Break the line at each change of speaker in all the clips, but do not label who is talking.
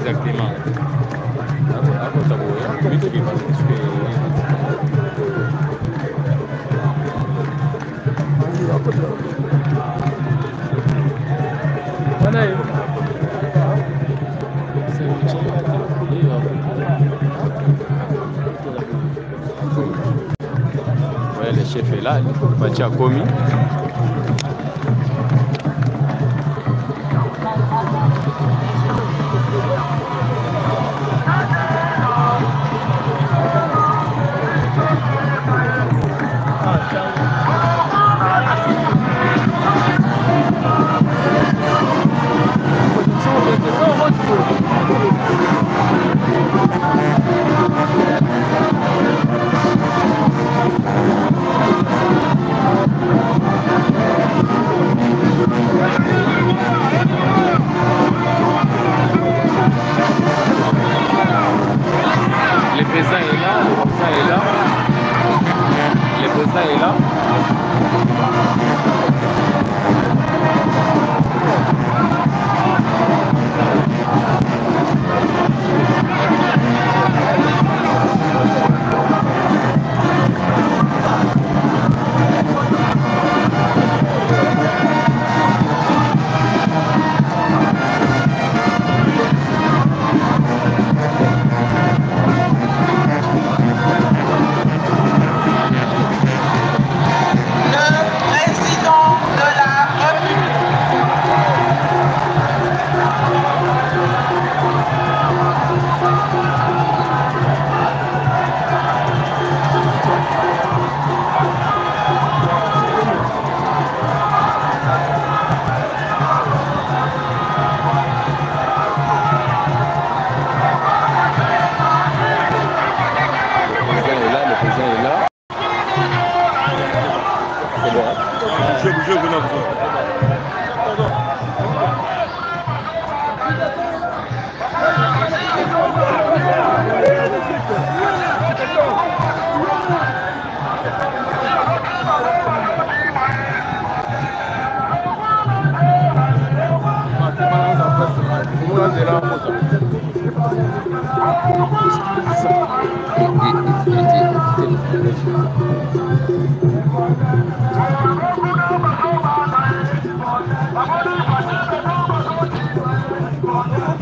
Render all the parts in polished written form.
Exactement. Ouais, le chef est là, Batia Komi.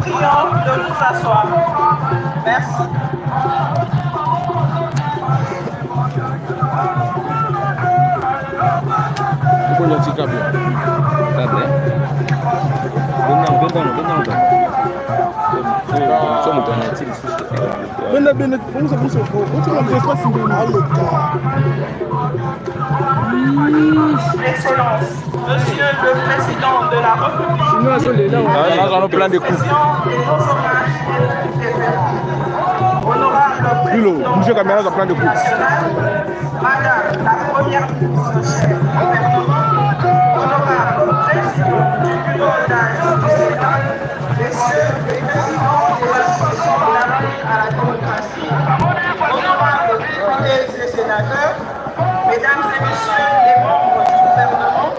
Prions de vous asseoir. Merci. Excellence, Monsieur le Président de la République,
plein de coups.
Honorable Président national, Madame la Première ministre chef du gouvernement, Honorable Président du bureau d'âge du Sénat, Messieurs les présidents des institutions de la lutte à la démocratie, honorables députés et sénateurs, Mesdames et Messieurs les membres du gouvernement,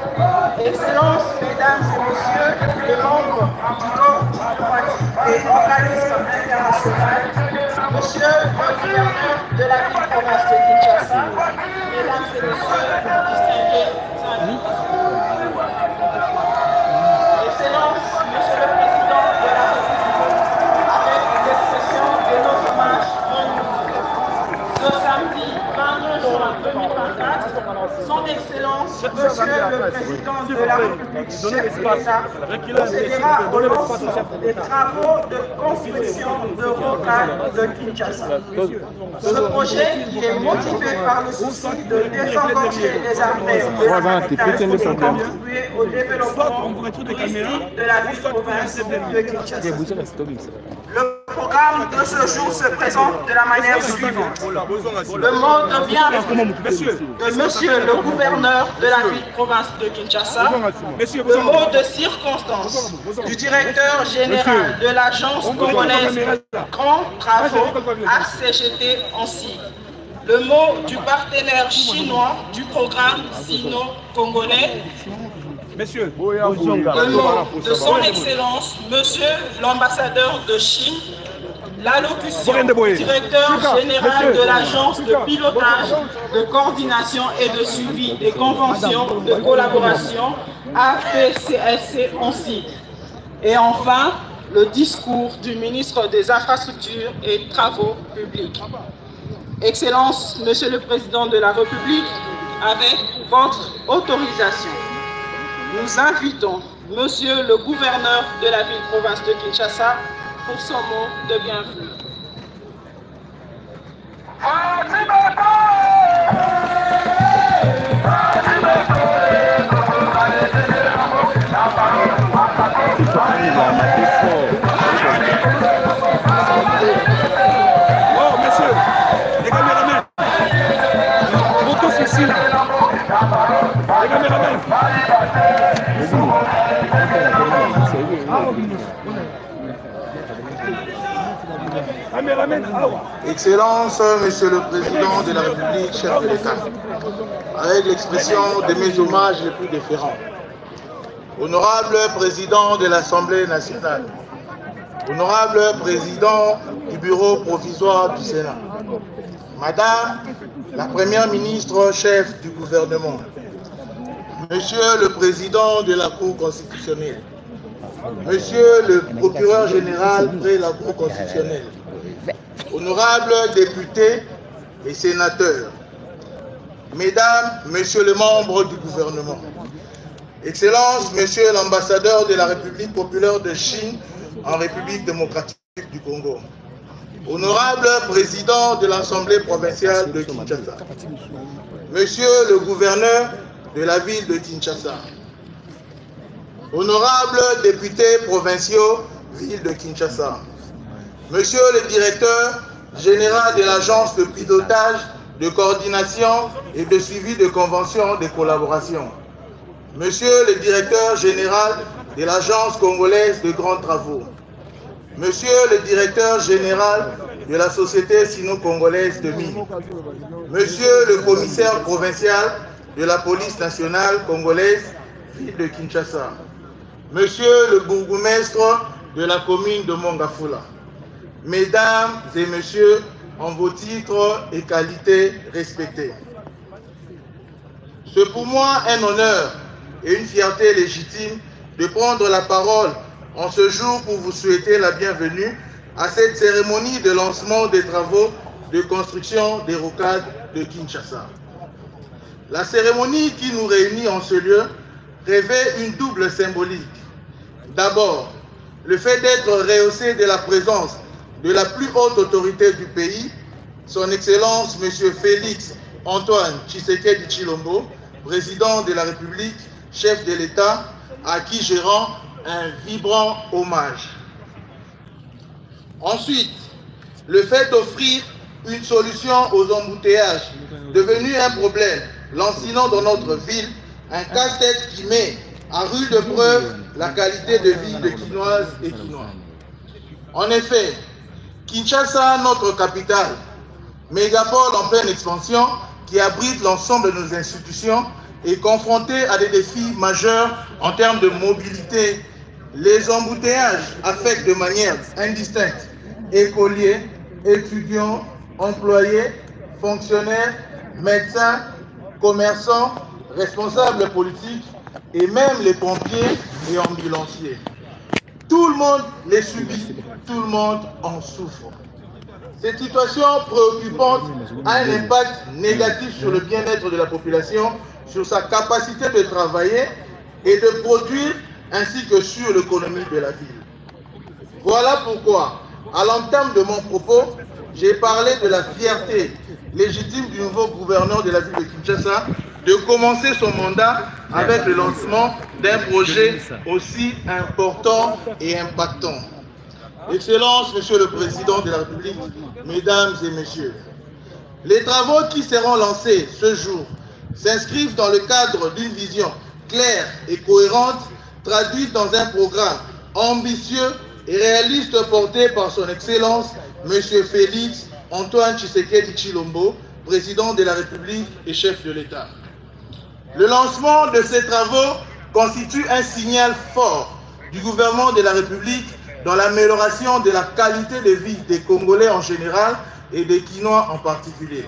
Excellences, Mesdames et Messieurs les membres du corps diplomatique et organismes internationaux, Monsieur le gouverneur de la ville-province de Kinshasa, Mesdames et Messieurs les distingués invités, Excellences, Monsieur le Président de la République, avec l'expression de nos hommages rendus ce samedi 22 juin 2024, Son Excellence, Monsieur le Président de la République, chef de l'État, procédera au lancement des travaux de construction de rocade de Kinshasa. Ce projet, qui est motivé par le souci de désengorger les artères de la capitale pour contribuer au développement touristique de la ville-province de Kinshasa. Le programme de ce jour se présente de la manière suivante. Le mot de bienvenue de Monsieur le gouverneur de la ville-province de Kinshasa, le mot de circonstance du directeur général de l'agence congolaise Grands Travaux ACGT ANSI, le mot du partenaire chinois du programme sino-congolais, le mot de son Excellence, Monsieur l'ambassadeur de Chine, l'allocution du directeur général de l'agence de pilotage, de coordination et de suivi des conventions de collaboration APCSC ANSI. Et enfin, le discours du ministre des Infrastructures et Travaux publics. Excellence, Monsieur le Président de la République, avec votre autorisation, nous invitons Monsieur le gouverneur de la ville-province de Kinshasa pour son mot de bienvenue.
Oh, messieurs, les caméramans, photo ceci. Les caméramans.
Excellence, Monsieur le Président de la République, chef de l'État, avec l'expression de mes hommages les plus déférents. Honorable Président de l'Assemblée nationale, Honorable Président du Bureau provisoire du Sénat, Madame la Première ministre chef du gouvernement, Monsieur le Président de la Cour constitutionnelle, Monsieur le procureur général près la Cour constitutionnelle, honorables députés et sénateurs, Mesdames, Messieurs les membres du gouvernement, Excellences, Monsieur l'ambassadeur de la République populaire de Chine en République démocratique du Congo, honorable président de l'Assemblée provinciale de Kinshasa, Monsieur le gouverneur de la ville de Kinshasa, honorables députés provinciaux, ville de Kinshasa, Monsieur le directeur général de l'agence de pilotage, de coordination et de suivi de conventions de collaboration, Monsieur le directeur général de l'agence congolaise de grands travaux, Monsieur le directeur général de la société sino-congolaise de mines, Monsieur le commissaire provincial de la police nationale congolaise, ville de Kinshasa, Monsieur le bourgmestre de la commune de Mongafula, Mesdames et Messieurs, en vos titres et qualités respectés. C'est pour moi un honneur et une fierté légitime de prendre la parole en ce jour pour vous souhaiter la bienvenue à cette cérémonie de lancement des travaux de construction des rocades de Kinshasa. La cérémonie qui nous réunit en ce lieu revêt une double symbolique. D'abord, le fait d'être rehaussé de la présence de la plus haute autorité du pays, son Excellence M. Félix Antoine Tshisekedi Tshilombo, président de la République, chef de l'État, à qui je rends un vibrant hommage. Ensuite, le fait d'offrir une solution aux embouteillages, devenu un problème lancinant dans notre ville, un casse-tête qui met à rude preuve la qualité de vie de Kinoises et Kinois. En effet, Kinshasa, notre capitale, mégapole en pleine expansion, qui abrite l'ensemble de nos institutions, est confrontée à des défis majeurs en termes de mobilité. Les embouteillages affectent de manière indistincte écoliers, étudiants, employés, fonctionnaires, médecins, commerçants, responsables politiques et même les pompiers et ambulanciers. Tout le monde les subit, tout le monde en souffre. Cette situation préoccupante a un impact négatif sur le bien-être de la population, sur sa capacité de travailler et de produire, ainsi que sur l'économie de la ville. Voilà pourquoi, à l'entame de mon propos, j'ai parlé de la fierté légitime du nouveau gouverneur de la ville de Kinshasa de commencer son mandat avec le lancement d'un projet aussi important et impactant. Excellence, Monsieur le Président de la République, Mesdames et Messieurs, les travaux qui seront lancés ce jour s'inscrivent dans le cadre d'une vision claire et cohérente, traduite dans un programme ambitieux et réaliste porté par son Excellence, M. Félix Antoine Tshisekedi Tshilombo, Président de la République et chef de l'État. Le lancement de ces travaux constitue un signal fort du gouvernement de la République dans l'amélioration de la qualité de vie des Congolais en général et des Kinois en particulier.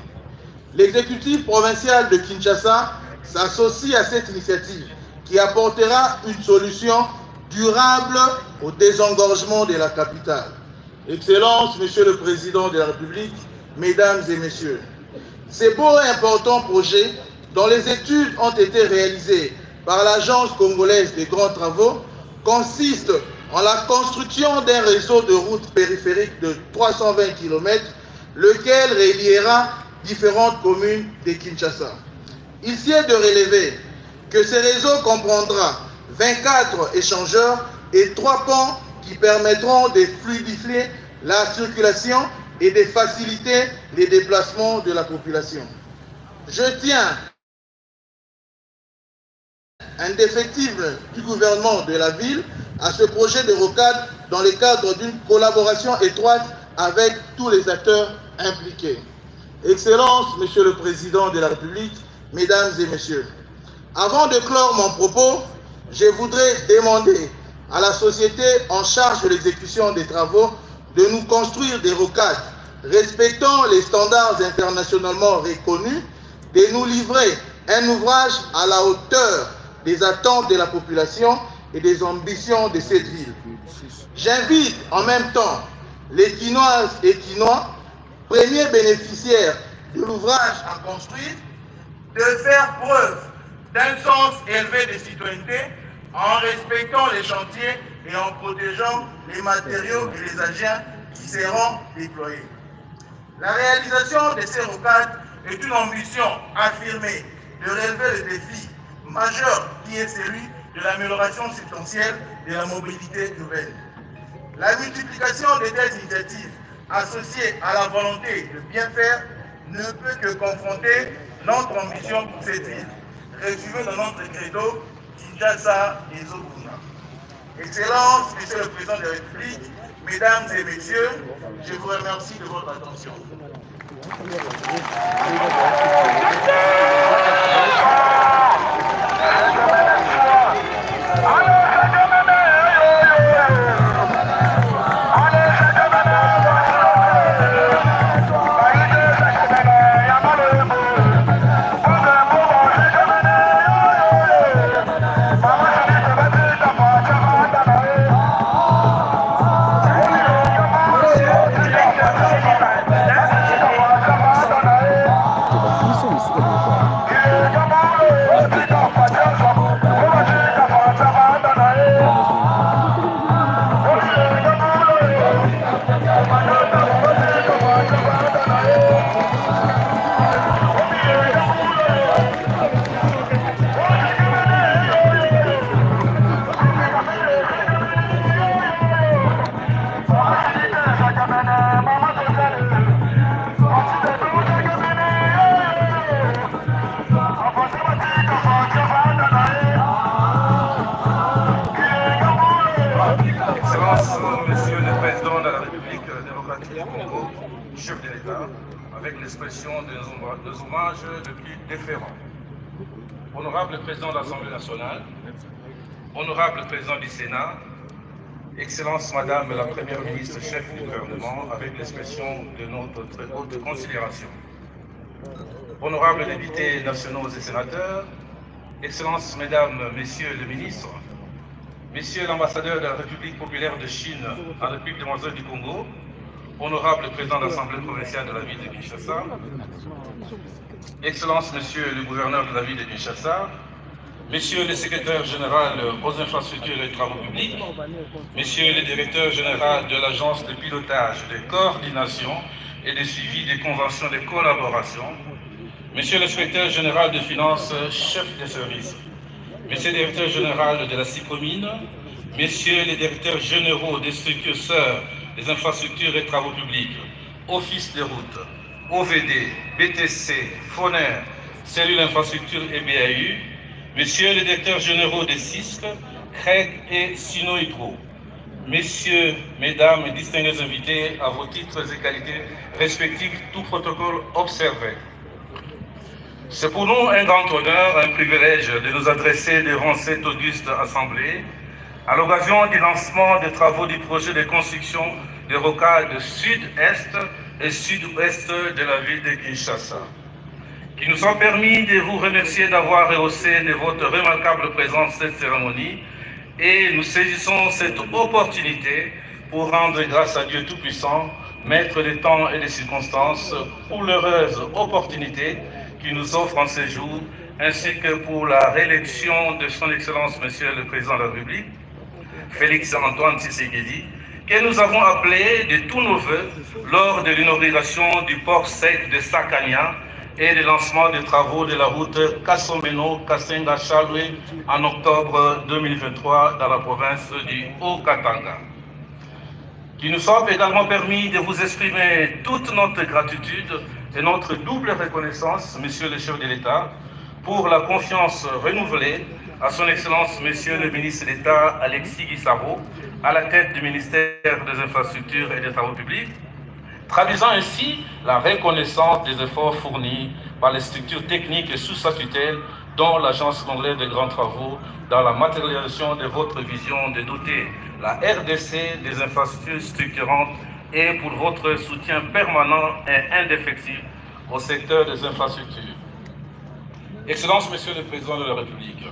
L'exécutif provincial de Kinshasa s'associe à cette initiative qui apportera une solution durable au désengorgement de la capitale. Excellence, Monsieur le Président de la République, Mesdames et Messieurs, ces beaux et importants projets dont les études ont été réalisées par l'Agence congolaise des grands travaux consistent en la construction d'un réseau de routes périphériques de 320 km, lequel reliera différentes communes de Kinshasa. Il est de relever que ce réseau comprendra 24 échangeurs et 3 ponts qui permettront de fluidifier la circulation et de faciliter les déplacements de la population. Je tiens indéfectible du gouvernement de la ville à ce projet de rocade dans le cadre d'une collaboration étroite avec tous les acteurs impliqués. Excellence, Monsieur le Président de la République, Mesdames et Messieurs, avant de clore mon propos, je voudrais demander à la société en charge de l'exécution des travaux de nous construire des rocades respectant les standards internationalement reconnus, de nous livrer un ouvrage à la hauteur des attentes de la population et des ambitions de cette ville. J'invite en même temps les Kinoises et Kinois, premiers bénéficiaires de l'ouvrage à construire, de faire preuve d'un sens élevé de citoyenneté en respectant les chantiers et en protégeant les matériaux et les agents qui seront déployés. La réalisation de ces rocades est une ambition affirmée de relever le défi majeur qui est celui de l'amélioration substantielle de la mobilité urbaine. La multiplication de telles initiatives associées à la volonté de bien faire ne peut que confronter notre ambition pour cette ville, résumée dans notre credo Kinshasa et Zokuna. Excellence, Monsieur le Président de la République, Mesdames et Messieurs, je vous remercie de votre attention.
Allez, démocratique du Congo, chef de l'État, avec l'expression de nos hommages les plus déférents. Honorable Président de l'Assemblée nationale, honorable Président du Sénat, Excellence Madame la Première ministre, chef du gouvernement, avec l'expression de notre très haute considération. Honorables députés nationaux et sénateurs, Excellences, Mesdames, Messieurs les ministres, Messieurs l'ambassadeur de la République populaire de Chine en République démocratique du Congo, Honorable Président de l'Assemblée provinciale de la ville de Kinshasa, Excellences, Monsieur le gouverneur de la ville de Kinshasa, Messieurs le secrétaire général aux infrastructures et travaux publics, Messieurs le directeur général de l'agence de pilotage, de coordination et de suivi des conventions de collaboration, Monsieur le secrétaire général des finances, chef des services, Monsieur le directeur général de la CIPOMINE, Messieurs les directeurs généraux des structures sœurs, des infrastructures et travaux publics, Office des routes, OVD, BTC, FONER, Cellule infrastructure et BAU, Messieurs les directeurs généraux des CISC, CREG et SINO-HYDRO, Messieurs, Mesdames, distingués invités, à vos titres et qualités respectifs, tout protocole observé. C'est pour nous un grand honneur, un privilège de nous adresser devant cette auguste assemblée à l'occasion du lancement des travaux du projet de construction des rocades sud-est et sud-ouest de la ville de Kinshasa, qui nous ont permis de vous remercier d'avoir rehaussé de votre remarquable présence cette cérémonie, et nous saisissons cette opportunité pour rendre grâce à Dieu Tout-Puissant, maître des temps et des circonstances, pour l'heureuse opportunité qui nous offre en ces jours, ainsi que pour la réélection de son Excellence, Monsieur le Président de la République, Félix Antoine Tshisekedi, que nous avons appelé de tous nos voeux lors de l'inauguration du port sec de Sakania et le lancement des travaux de la route Kasomeno-Kasenga-Chalwe en octobre 2023 dans la province du Haut-Katanga, qui nous ont également permis de vous exprimer toute notre gratitude et notre double reconnaissance, Monsieur le chef de l'État, pour la confiance renouvelée à son Excellence, Monsieur le ministre d'État Alexis Gisaro, à la tête du ministère des Infrastructures et des Travaux publics, traduisant ainsi la reconnaissance des efforts fournis par les structures techniques et sous sa tutelle, dont l'Agence congolaise des grands travaux, dans la matérialisation de votre vision de doter la RDC des infrastructures structurantes et pour votre soutien permanent et indéfectible au secteur des infrastructures. Excellence, Monsieur le Président de la République,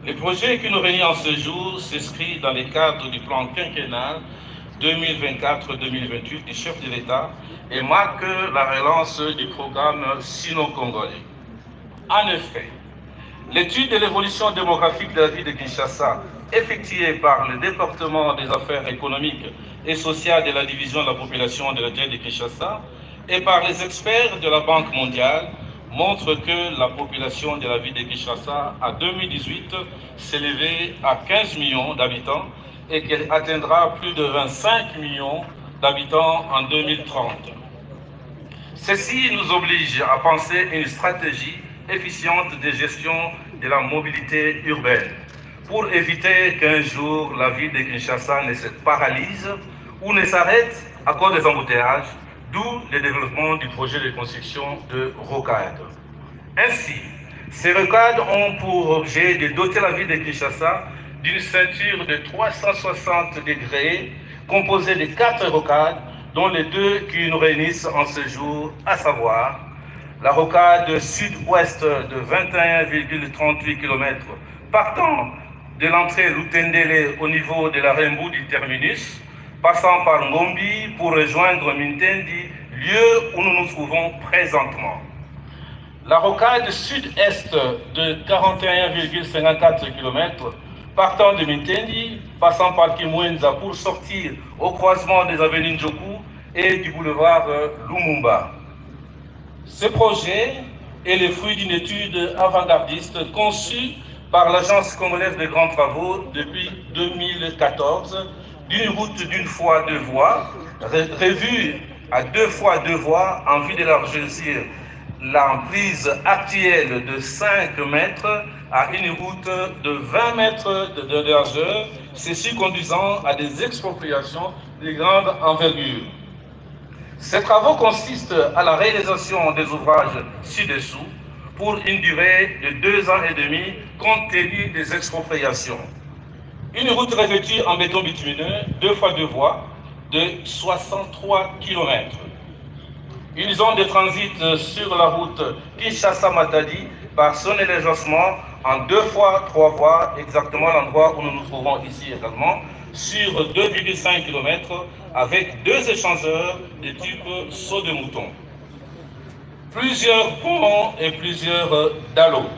le projet qui nous réunit en ce jour s'inscrit dans le cadre du plan quinquennal 2024-2028 du chef de l'État et marque la relance du programme sino-congolais. En effet, l'étude de l'évolution démographique de la ville de Kinshasa, effectuée par le département des affaires économiques et sociales de la division de la population de la ville de Kinshasa et par les experts de la Banque mondiale, montre que la population de la ville de Kinshasa en 2018 s'élevait à 15 millions d'habitants et qu'elle atteindra plus de 25 millions d'habitants en 2030. Ceci nous oblige à penser une stratégie efficiente de gestion de la mobilité urbaine pour éviter qu'un jour la ville de Kinshasa ne se paralyse ou ne s'arrête à cause des embouteillages, d'où le développement du projet de construction de rocades. Ainsi, ces rocades ont pour objet de doter la ville de Kinshasa d'une ceinture de 360 degrés composée de 4 rocades, dont les 2 qui nous réunissent en ce jour, à savoir la rocade sud-ouest de 21,38 km partant de l'entrée Lutendele au niveau de la Rembu du terminus, passant par Ngombi pour rejoindre Mintendi, lieu où nous nous trouvons présentement. La rocade sud-est de 41,54 km partant de Mintendi, passant par Kimwenza pour sortir au croisement des avenues Njoku et du boulevard Lumumba. Ce projet est le fruit d'une étude avant-gardiste conçue par l'Agence congolaise de grands travaux depuis 2014, d'une route d'une fois 2 voies, revue à 2 fois 2 voies en vue d'élargir l'emprise actuelle de 5 mètres à une route de 20 mètres de largeur, ceci conduisant à des expropriations de grande envergure. Ces travaux consistent à la réalisation des ouvrages ci-dessous pour une durée de 2 ans et demi compte tenu des expropriations. Une route revêtue en béton bitumineux, 2 x 2 voies, de 63 km. Une zone de transit sur la route Kinshasa-Matadi par son élargissement en 2 x 3 voies, exactement l'endroit où nous nous trouvons ici également, sur 2,5 km avec 2 échangeurs de type saut de mouton. Plusieurs ponts et plusieurs dallots.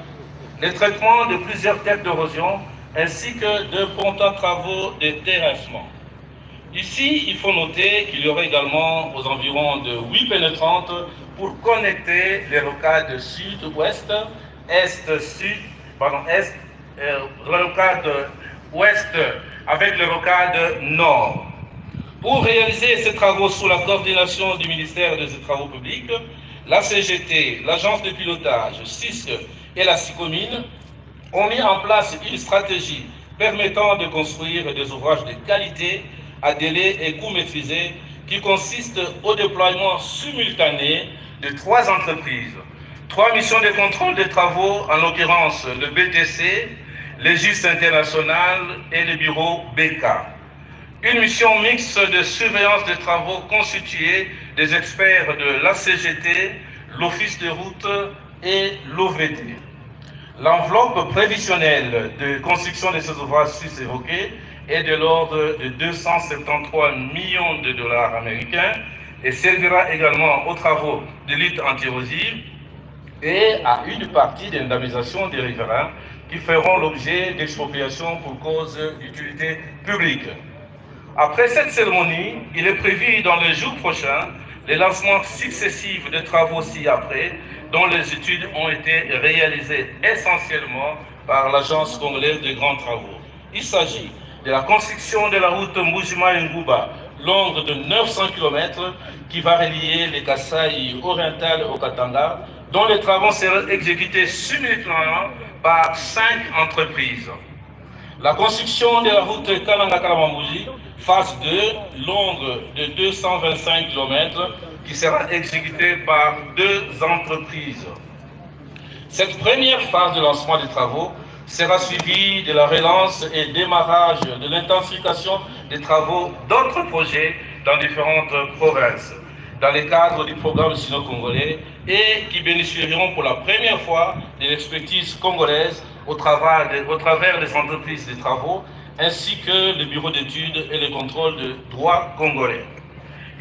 Le traitement de plusieurs têtes d'érosion ainsi que d'importants travaux de terrassement. Ici, il faut noter qu'il y aurait également aux environs de 8 pénétrantes pour connecter les rocades sud-ouest, est-sud, rocade ouest avec les rocades nord. Pour réaliser ces travaux sous la coordination du ministère des Travaux publics, la CGT, l'agence de pilotage, CISC et la SICOMINE ont mis en place une stratégie permettant de construire des ouvrages de qualité à délai et coût maîtrisé qui consiste au déploiement simultané de 3 entreprises, 3 missions de contrôle des travaux, en l'occurrence le BTC, le GIS international et le bureau BK. Une mission mixte de surveillance des travaux constituée des experts de la CGT, l'Office de route et l'OVD. L'enveloppe prévisionnelle de construction de ces ouvrages sus-évoqués est de l'ordre de 273 millions de dollars américains et servira également aux travaux de lutte anti-érosive et à une partie d'indemnisation des riverains qui feront l'objet d'expropriation pour cause d'utilité publique. Après cette cérémonie, il est prévu dans les jours prochains les lancements successifs de travaux ci-après, dont les études ont été réalisées essentiellement par l'Agence congolaise de grands travaux. Il s'agit de la construction de la route Mbujima-Ngouba, longue de 900 km, qui va relier les Kasaï orientales au Katanga, dont les travaux seront exécutés simultanément par 5 entreprises. La construction de la route Kananga-Kalamambouji, phase 2, longue de 225 km, qui sera exécutée par 2 entreprises. Cette première phase de lancement des travaux sera suivie de la relance et démarrage de l'intensification des travaux d'autres projets dans différentes provinces, dans le cadre du programme sino-congolais et qui bénéficieront pour la première fois de l'expertise congolaise au travers des entreprises de travaux, ainsi que le bureau d'études et le contrôle de droit congolais.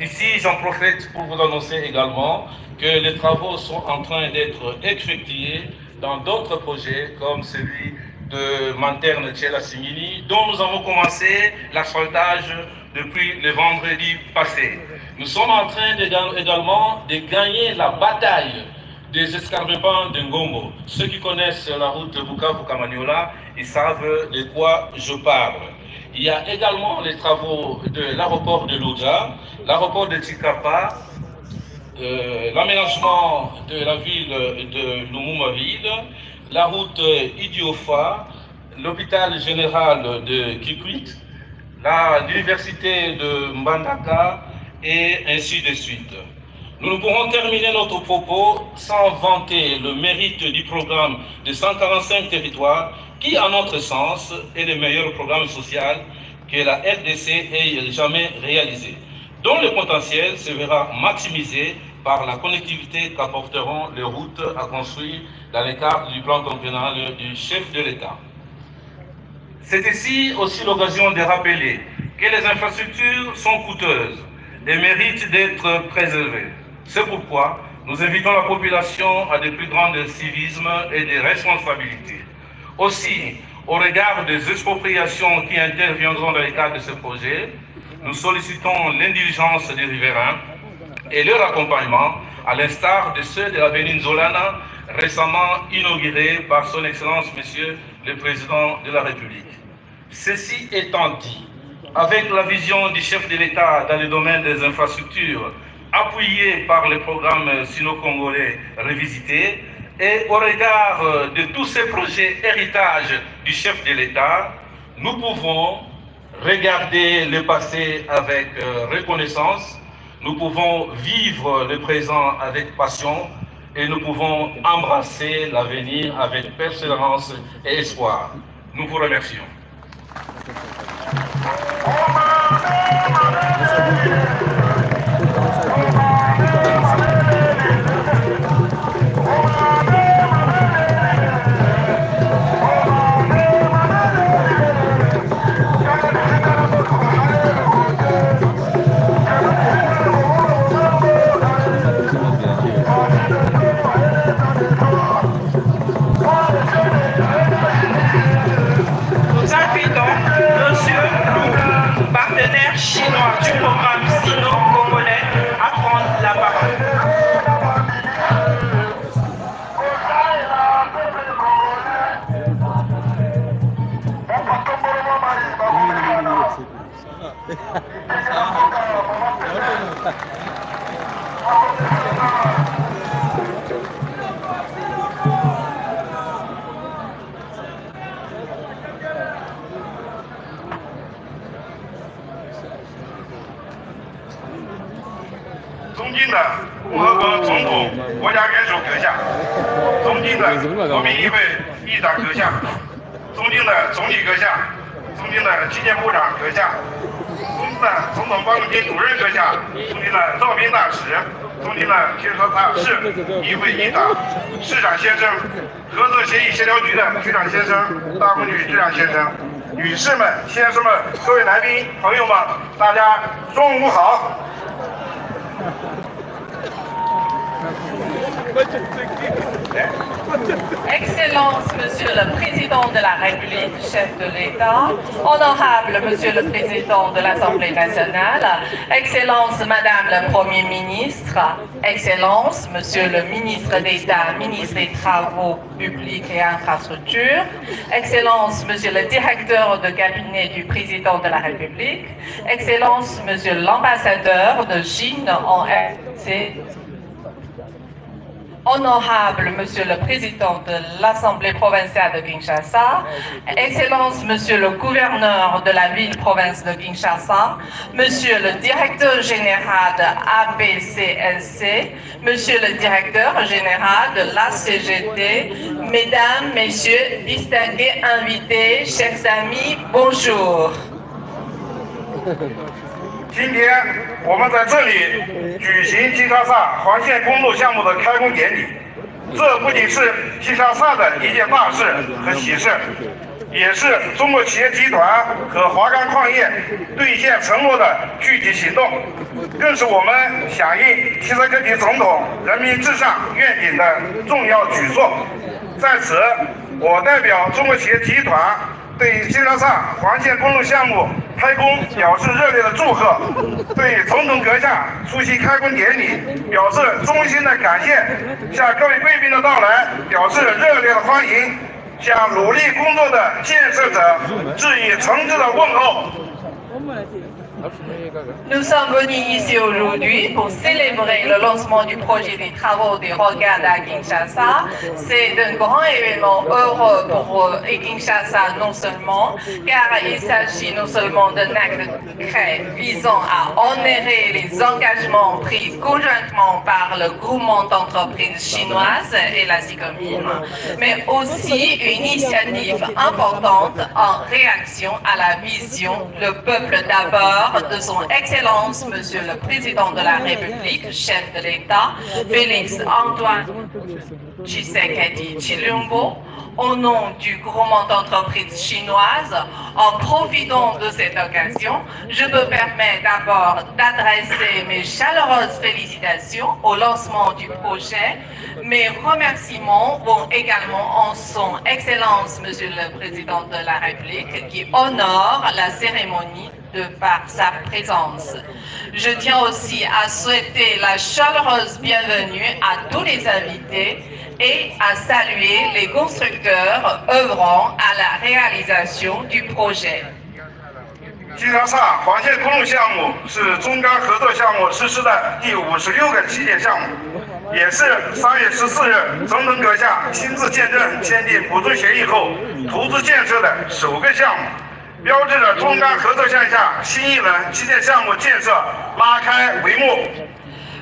Ici, j'en profite pour vous annoncer également que les travaux sont en train d'être effectués dans d'autres projets, comme celui de Manterne Tchela Simini, dont nous avons commencé l'asphaltage depuis le vendredi passé. Nous sommes en train également de gagner la bataille des escarpements de Ngombo. Ceux qui connaissent la route Bukavu-Kamaniola, ils savent de quoi je parle. Il y a également les travaux de l'aéroport de Loja, l'aéroport de Tchikapa, l'aménagement de la ville de Lumumaville, la route Idiofa, l'hôpital général de Kikwit, l'université de Mbandaka et ainsi de suite. Nous ne pourrons terminer notre propos sans vanter le mérite du programme de 145 territoires qui, à notre sens, est le meilleur programme social que la RDC ait jamais réalisé, dont le potentiel se verra maximisé par la connectivité qu'apporteront les routes à construire dans le cadre du plan quinquennal du chef de l'État. C'est ici aussi l'occasion de rappeler que les infrastructures sont coûteuses et méritent d'être préservées. C'est pourquoi nous invitons la population à de plus grands civisme et de responsabilités. Aussi, au regard des expropriations qui interviendront dans le cadre de ce projet, nous sollicitons l'indulgence des riverains et leur accompagnement, à l'instar de ceux de l'avenue Nzolana, récemment inaugurée par son Excellence Monsieur le Président de la République. Ceci étant dit, avec la vision du chef de l'État dans le domaine des infrastructures, appuyé par le programme sino-congolais revisité, et au regard de tous ces projets héritage du chef de l'État, nous pouvons regarder le passé avec reconnaissance, nous pouvons vivre le présent avec passion et nous pouvons embrasser l'avenir avec persévérance et espoir. Nous vous remercions.
Partenaire chinois du programme sino-congolais à prendre la parole.
尊敬的共和国总统、国家元首阁下，尊敬的国民议会议长阁下，尊敬的总理阁下，尊敬的纪检部长阁下，尊敬的总统办公厅主任阁下，尊敬的赵斌大使，尊敬的金沙萨市议会议长、市长先生，合作协议协调局的局长先生、大妇女局长先生，女士们、先生们，各位来宾、朋友们，大家中午好。
Excellence, Monsieur le Président de la République, chef de l'État, honorable Monsieur le Président de l'Assemblée nationale, Excellence, Madame le Premier ministre, Excellence, Monsieur le ministre d'État, ministre des Travaux publics et Infrastructures, Excellence, Monsieur le directeur de cabinet du Président de la République, Excellence, Monsieur l'ambassadeur de Chine en RDC, Honorable Monsieur le Président de l'Assemblée provinciale de Kinshasa, Excellence Monsieur le gouverneur de la ville-province de Kinshasa, Monsieur le directeur général de APCLC, Monsieur le directeur général de la CGT, Mesdames, Messieurs, distingués invités, chers amis, bonjour.
今天我们在这里举行金沙萨环线公路项目的开工典礼，这不仅是金沙萨的一件大事和喜事，也是中国企业集团和华钢矿业兑现承诺的具体行动，更是我们响应七十个体总统人民至上愿景的重要举措。在此，我代表中国企业集团对金沙萨环线公路项目开工表示热烈的祝贺，对总统阁下出席开工典礼表示衷心的感谢，向各位贵宾的到来表示热烈的欢迎，向努力工作的建设者致以诚挚的问候。
Nous sommes venus ici aujourd'hui pour célébrer le lancement du projet des travaux des Rocades à Kinshasa. C'est un grand événement heureux pour Kinshasa non seulement, car il s'agit non seulement d'un acte concret visant à honorer les engagements pris conjointement par le groupement d'entreprises chinoises et la SICOMIN, mais aussi une initiative importante en réaction à la vision « Le peuple d'abord » de son Excellence, Monsieur le Président de la République, chef de l'État, Félix Antoine Tshisekedi Tshilombo, au nom du groupement d'entreprises chinoises. En profitant de cette occasion, je me permets d'abord d'adresser mes chaleureuses félicitations au lancement du projet. Mes remerciements vont également en son Excellence, Monsieur le Président de la République, qui honore la cérémonie de par sa présence. Je tiens aussi à souhaiter la chaleureuse bienvenue à tous les invités et à saluer les constructeurs œuvrant à la réalisation du projet.
金沙萨环线公路项目是中钢合作项目实施的第56个起点项目，也是3月14日总统阁下亲自见证签订补助协议后投资建设的首个项目。标志着中甘合作线下新一轮基建项目建设拉开帷幕。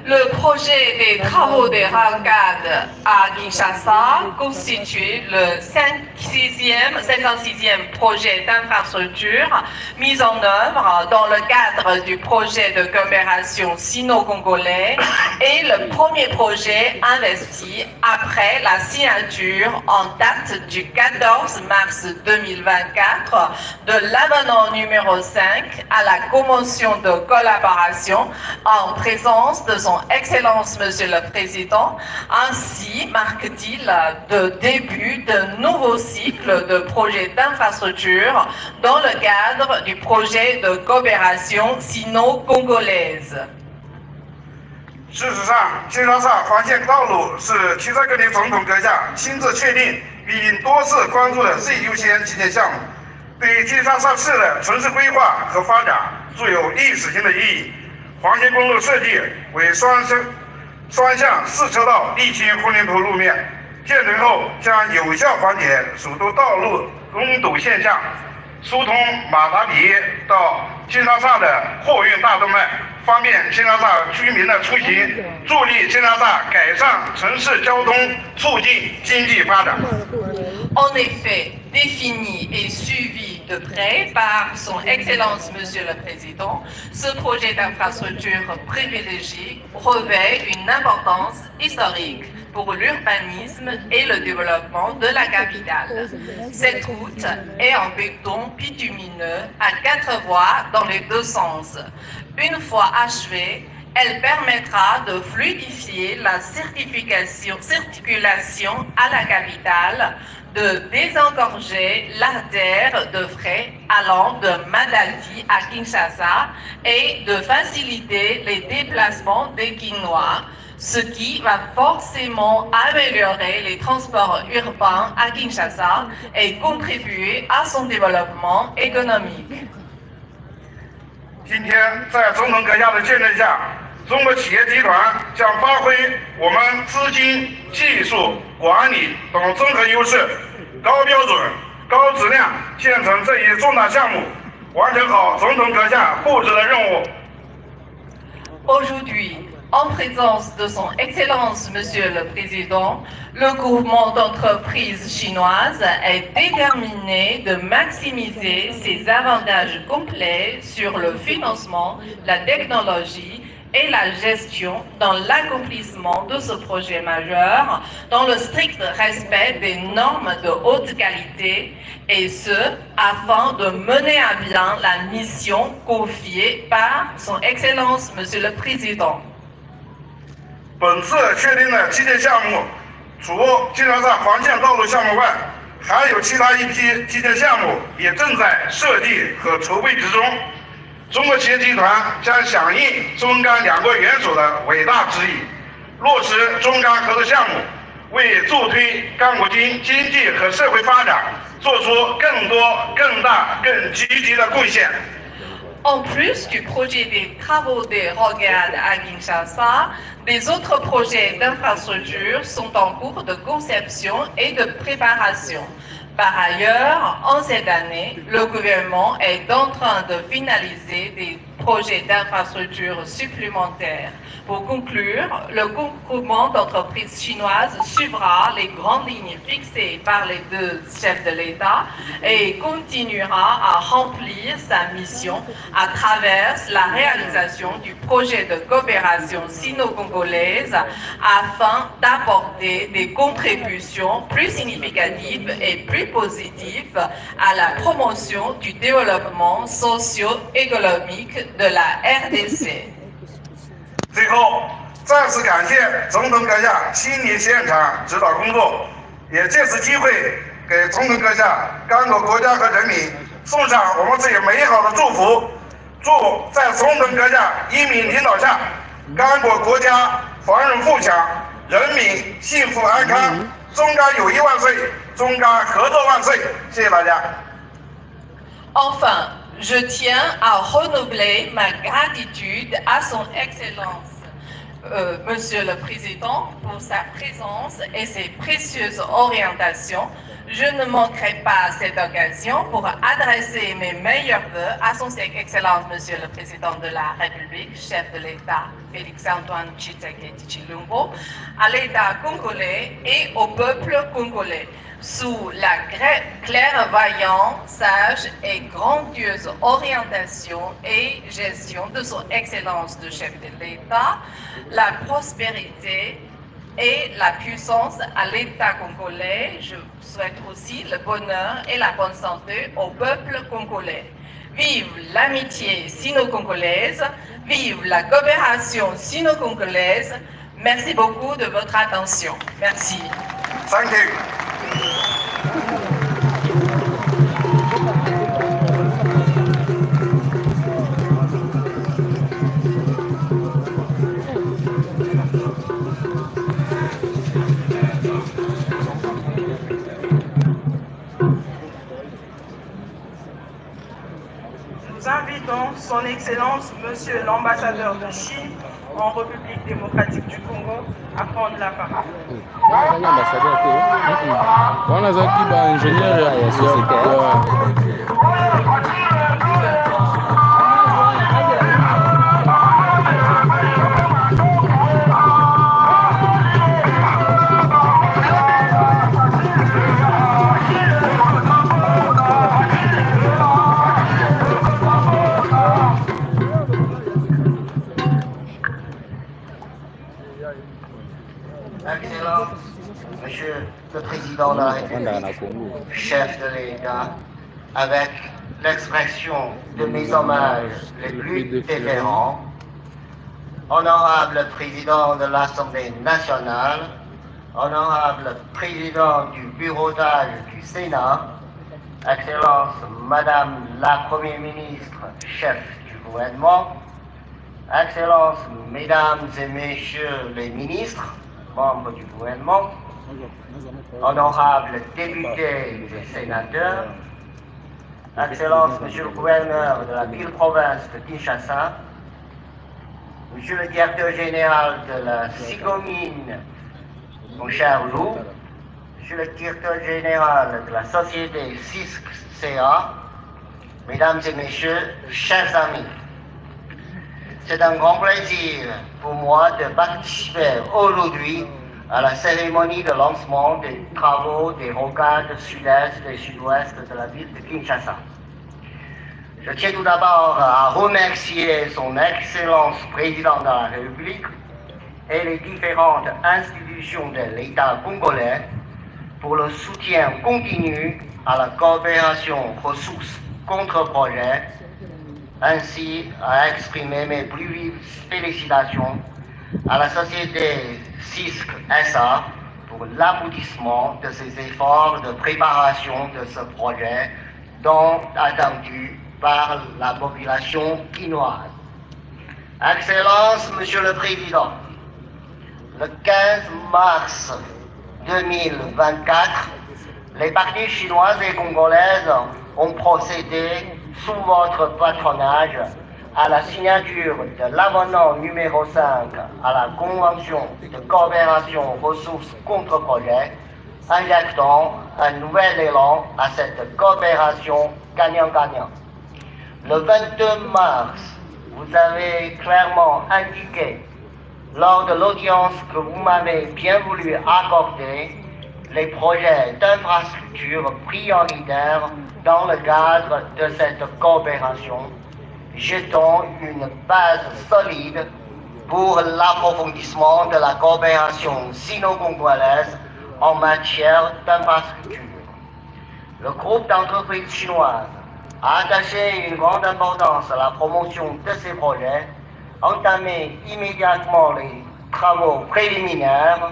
Le projet des travaux de rocade à Kinshasa constitue le 56e projet d'infrastructure mis en œuvre dans le cadre du projet de coopération sino-congolais et le premier projet investi après la signature en date du 14 mars 2024 de l'avenant numéro 5 à la convention de collaboration en présence de son Excellence Monsieur le Président. Ainsi marque-t-il le début d'un nouveau cycle de projets d'infrastructure dans le cadre du projet de coopération sino-congolaise.
事实上，金沙萨环线道路是齐塞格林总统阁下亲自确定并多次关注的最优先基建项目，对金沙萨市的城市规划和发展具有历史性的意义。 环线公路设计为双向4车道沥青混凝土路面，建成后将有效缓解首都道路拥堵现象，疏通马达比耶到金沙萨的货运大动脉，方便金沙萨居民的出行，助力金沙萨改善城市交通，促进经济发展。
En effet, défini et suivi de près par son Excellence Monsieur le Président, ce projet d'infrastructure privilégié revêt une importance historique pour l'urbanisme et le développement de la capitale. Cette route est en béton bitumineux à 4 voies dans les deux sens. Une fois achevée, elle permettra de fluidifier la circulation à la capitale, de désengorger l'artère de fret allant de Madaldi à Kinshasa et de faciliter les déplacements des Quinois, ce qui va forcément améliorer les transports urbains à Kinshasa et contribuer à son développement économique.
今天在总统阁下的见证下，中国企业集团将发挥我们资金、技术、管理等综合优势，高标准、高质量建成这一重大项目，完成好总统阁下布置的任务。
Aujourd'hui, en présence de son Excellence Monsieur le Président, le groupement d'entreprises chinoises est déterminé de maximiser ses avantages complets sur le financement, la technologie et la gestion dans l'accomplissement de ce projet majeur dans le strict respect des normes de haute qualité et ce, afin de mener à bien la mission confiée par son Excellence Monsieur le Président.
本次确定的基建项目，除金沙萨环线道路项目外，还有其他一批基建项目也正在设计和筹备之中。中国企业集团将响应中甘两国元首的伟大旨意，落实中甘合作项目，为助推甘国经济和社会发展做出更多、更大、更积极的贡献。
En plus du projet des travaux de rocade à Kinshasa, des autres projets d'infrastructure sont en cours de conception et de préparation. Par ailleurs, en cette année, le gouvernement est en train de finaliser des projets d'infrastructure supplémentaires. Pour conclure, le groupement d'entreprises chinoises suivra les grandes lignes fixées par les deux chefs de l'État et continuera à remplir sa mission à travers la réalisation du projet de coopération sino-congolaise afin d'apporter des contributions plus significatives et plus positives à la promotion du développement socio-économique de la RDC.
最后，再次感谢总统阁下亲临现场指导工作，也借此机会给总统阁下、甘国国家和人民送上我们最美好的祝福。祝在总统阁下英明领导下，甘国国家繁荣富强，人民幸福安康。中甘友谊万岁！中甘合作万岁！谢谢大家。
Enfin, je tiens à renouveler ma gratitude à son Excellence, Monsieur le Président, pour sa présence et ses précieuses orientations. Je ne manquerai pas cette occasion pour adresser mes meilleurs vœux à son Excellence Monsieur le Président de la République, chef de l'État Félix-Antoine Tshisekedi Tshilombo, à l'État congolais et au peuple congolais, sous la clairvoyante, sage et grandiose orientation et gestion de son Excellence de chef de l'État, la prospérité et la puissance à l'État congolais. Je souhaite aussi le bonheur et la bonne santé au peuple congolais. Vive l'amitié sino-congolaise, vive la coopération sino-congolaise. Merci beaucoup de votre attention. Merci.
Thank you.
Nous invitons son Excellence, Monsieur l'ambassadeur de Chine en République démocratique du Congo, à prendre la parole.
Excellence, Monsieur le Président de la République, chef de l'État, avec l'expression de mes hommages les plus déférents, honorable Président de l'Assemblée nationale, honorable Président du Bureau d'âge du Sénat, Excellence Madame la Première ministre, chef du gouvernement, Excellences, Mesdames et Messieurs les ministres, membres du gouvernement, honorables députés et sénateurs, Excellences, Monsieur le gouverneur de la ville-province de Kinshasa, Monsieur le directeur général de la SIGOMIN, mon cher Lou, Monsieur le directeur général de la société CISC-CA, Mesdames et Messieurs, chers amis, c'est un grand plaisir pour moi de participer aujourd'hui à la cérémonie de lancement des travaux des rocades sud-est et sud-ouest de la ville de Kinshasa. Je tiens tout d'abord à remercier son Excellence Président de la République et les différentes institutions de l'État congolais pour le soutien continu à la coopération ressources contre-projets, ainsi à exprimer mes plus vives félicitations à la société CISC-SA pour l'aboutissement de ces efforts de préparation de ce projet tant attendu par la population quinoise. Excellence, Monsieur le Président, le 15 mars 2024, les parties chinoises et congolaises ont procédé sous votre patronage à la signature de l'avenant numéro 5 à la Convention de coopération ressources contre-projets, injectant un nouvel élan à cette coopération gagnant-gagnant. Le 22 mars, vous avez clairement indiqué, lors de l'audience que vous m'avez bien voulu accorder, les projets d'infrastructures prioritaires dans le cadre de cette coopération, jetant une base solide pour l'approfondissement de la coopération sino-congolaise en matière d'infrastructures. Le groupe d'entreprises chinoises a attaché une grande importance à la promotion de ces projets, entamé immédiatement les travaux préliminaires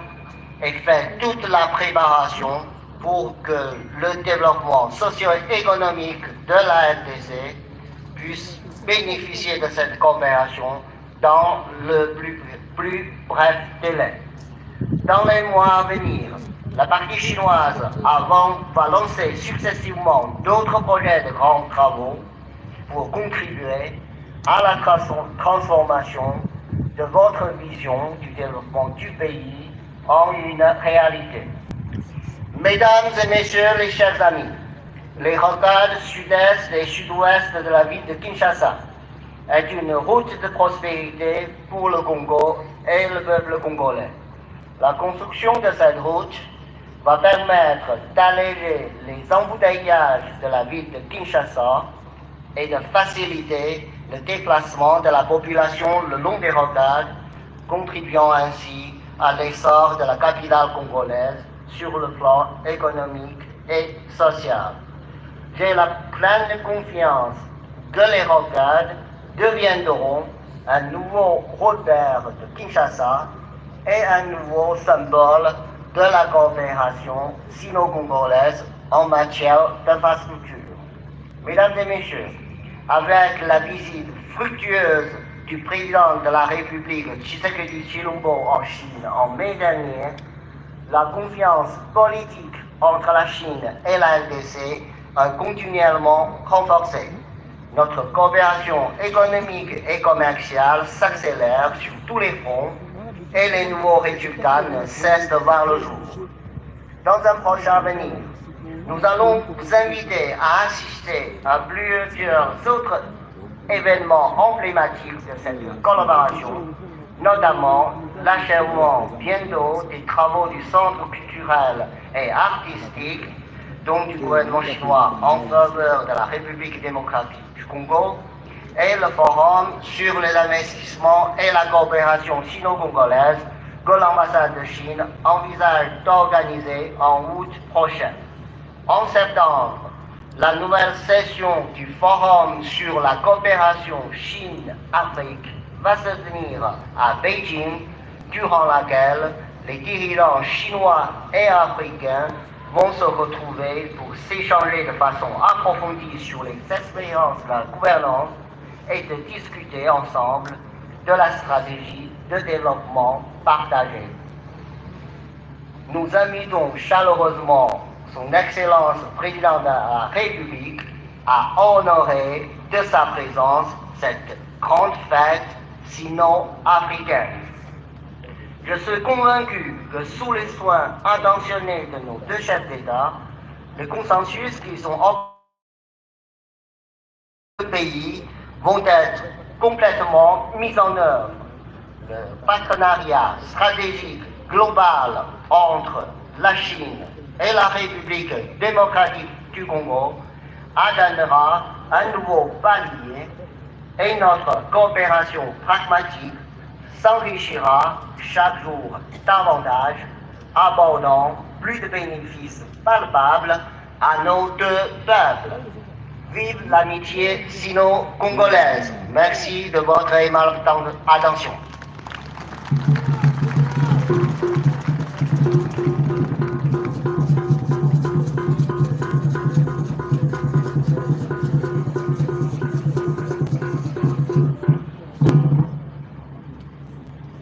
et fait toute la préparation pour que le développement socio-économique de la RDC puisse bénéficier de cette coopération dans le plus bref délai. Dans les mois à venir, la partie chinoise va lancer successivement d'autres projets de grands travaux pour contribuer à la transformation de votre vision du développement du pays en une réalité. Mesdames et messieurs les chers amis, les rocades sud-est et sud-ouest de la ville de Kinshasa est une route de prospérité pour le Congo et le peuple congolais. La construction de cette route va permettre d'alléger les embouteillages de la ville de Kinshasa et de faciliter le déplacement de la population le long des rocades, contribuant ainsi à l'essor de la capitale congolaise sur le plan économique et social. J'ai la pleine confiance que les rocades deviendront un nouveau repère de Kinshasa et un nouveau symbole de la coopération sino-congolaise en matière d'infrastructure. Mesdames et messieurs, avec la visite fructueuse du président de la République Tshisekedi Tshilombo en Chine en mai dernier, la confiance politique entre la Chine et la RDC a continuellement renforcée. Notre coopération économique et commerciale s'accélère sur tous les fronts et les nouveaux résultats ne cessent de voir le jour. Dans un prochain avenir, nous allons vous inviter à assister à plusieurs autres événements emblématiques de cette collaboration, notamment l'achèvement bientôt des travaux du Centre culturel et artistique, donc du gouvernement chinois en faveur de la République démocratique du Congo, et le forum sur les investissements et la coopération sino-congolaise que l'ambassade de Chine envisage d'organiser en août prochain. En septembre, la nouvelle session du forum sur la coopération Chine-Afrique va se tenir à Beijing, durant laquelle les dirigeants chinois et africains vont se retrouver pour s'échanger de façon approfondie sur les expériences de la gouvernance et de discuter ensemble de la stratégie de développement partagé. Nous invitons chaleureusement Son Excellence le Président de la République à honorer de sa présence cette grande fête sino-africaine. Je suis convaincu que sous les soins intentionnés de nos deux chefs d'État, les consensus qui sont en pays vont être complètement mis en œuvre. Le partenariat stratégique global entre la Chine et la République démocratique du Congo atteindra un nouveau palier et notre coopération pragmatique s'enrichira chaque jour davantage, apportant plus de bénéfices palpables à nos deux peuples. Vive l'amitié sino-congolaise. Merci de votre aimable attention.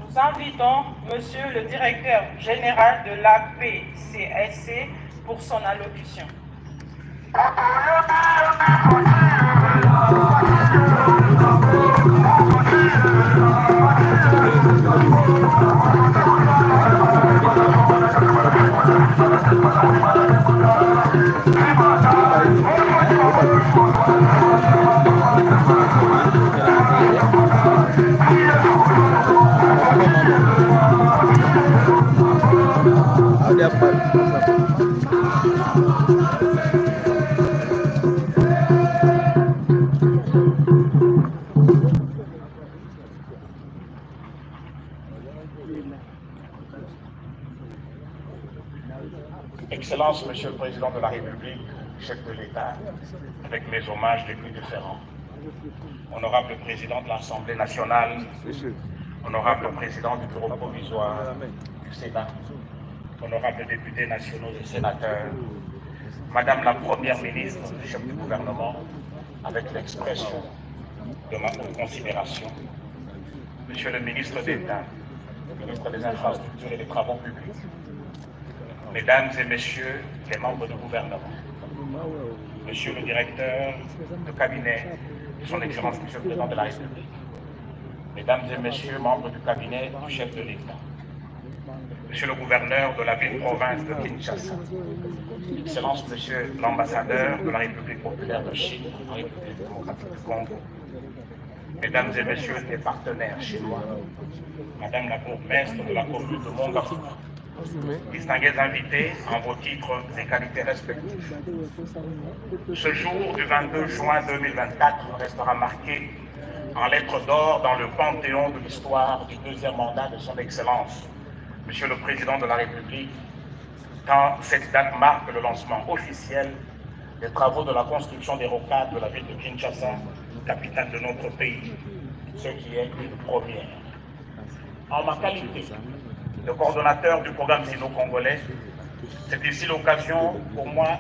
Nous invitons Monsieur le Directeur Général de l'APCSC pour son allocution.
Excellence, Monsieur le Président de la République, chef de l'État, avec mes hommages les plus différents. Honorable Président de l'Assemblée nationale, honorable Président du Bureau provisoire du Sénat, honorables députés nationaux et sénateurs, Madame la Première ministre, chef du gouvernement, avec l'expression de ma haute considération, Monsieur le ministre d'État, ministre des Infrastructures et des Travaux publics, Mesdames et Messieurs les membres du gouvernement, Monsieur le directeur de cabinet de son Excellence Monsieur le Président de la République, Mesdames et Messieurs membres du cabinet du chef de l'État, Monsieur le gouverneur de la ville-province de Kinshasa, Excellence Monsieur l'ambassadeur de la République populaire de Chine en République démocratique du Congo, Mesdames et Messieurs les partenaires chinois, Madame la bourgmestre de la commune de Mongafou, distingués invités en vos titres et qualités respectifs. Ce jour du 22 juin 2024 restera marqué en lettres d'or dans le panthéon de l'histoire du deuxième mandat de son Excellence, Monsieur le Président de la République, quand cette date marque le lancement officiel des travaux de la construction des rocades de la ville de Kinshasa, capitale de notre pays, ce qui est une première. En ma qualité de coordonnateur du programme sino-congolais, c'est ici l'occasion pour moi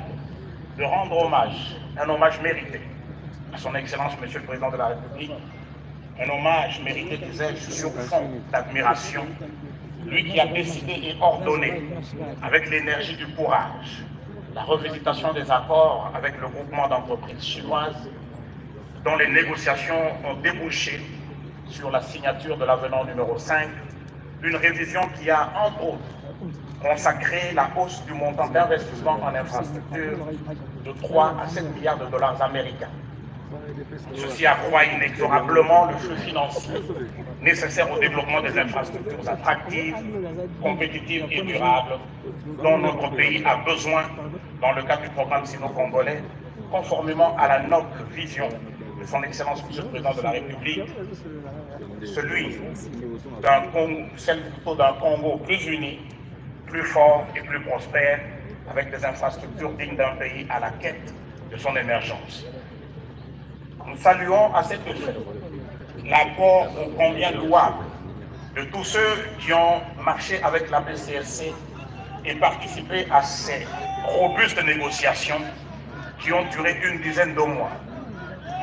de rendre hommage, un hommage mérité à son Excellence Monsieur le Président de la République, un hommage mérité, disais-je, sur fond d'admiration, lui qui a décidé et ordonné, avec l'énergie du courage, la revisitation des accords avec le groupement d'entreprises chinoises, dont les négociations ont débouché sur la signature de l'avenant numéro 5, une révision qui a, entre autres, consacré la hausse du montant d'investissement en infrastructure de 3 à 7 milliards de dollars américains. Ceci accroît inexorablement le flux financier nécessaire au développement des infrastructures attractives, compétitives et durables dont notre pays a besoin dans le cadre du programme sino-congolais, conformément à la noble vision de son Excellence Monsieur le Président de la République, celle plutôt d'un Congo plus uni, plus fort et plus prospère, avec des infrastructures dignes d'un pays à la quête de son émergence. Nous saluons à cet effet l'apport ô combien louable de tous ceux qui ont marché avec la PCSC et participé à ces robustes négociations qui ont duré une dizaine de mois.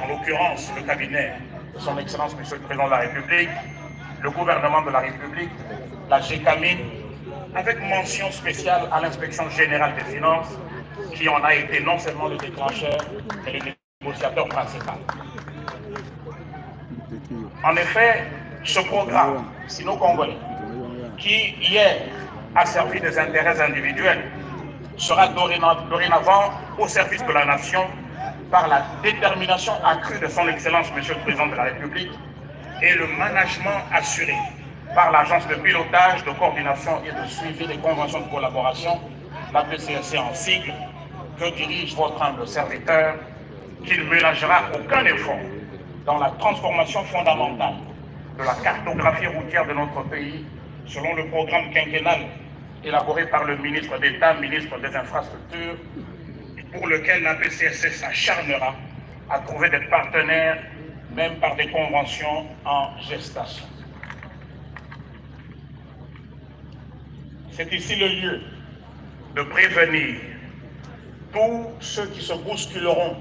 En l'occurrence, le cabinet de son Excellence Monsieur le Président de la République, le gouvernement de la République, la GECAMIN, avec mention spéciale à l'Inspection Générale des Finances, qui en a été non seulement le déclencheur, mais le négociateur principal. En effet, ce programme sino-congolais, qui hier a servi des intérêts individuels, sera dorénavant au service de la nation par la détermination accrue de son Excellence Monsieur le Président de la République et le management assuré par l'Agence de pilotage, de coordination et de suivi des conventions de collaboration, la PCSC en sigle, que dirige votre humble serviteur, qui ne ménagera aucun effort dans la transformation fondamentale de la cartographie routière de notre pays selon le programme quinquennal élaboré par le ministre d'État, ministre des Infrastructures, pour lequel la PCSC s'acharnera à trouver des partenaires, même par des conventions en gestation. C'est ici le lieu de prévenir tous ceux qui se bousculeront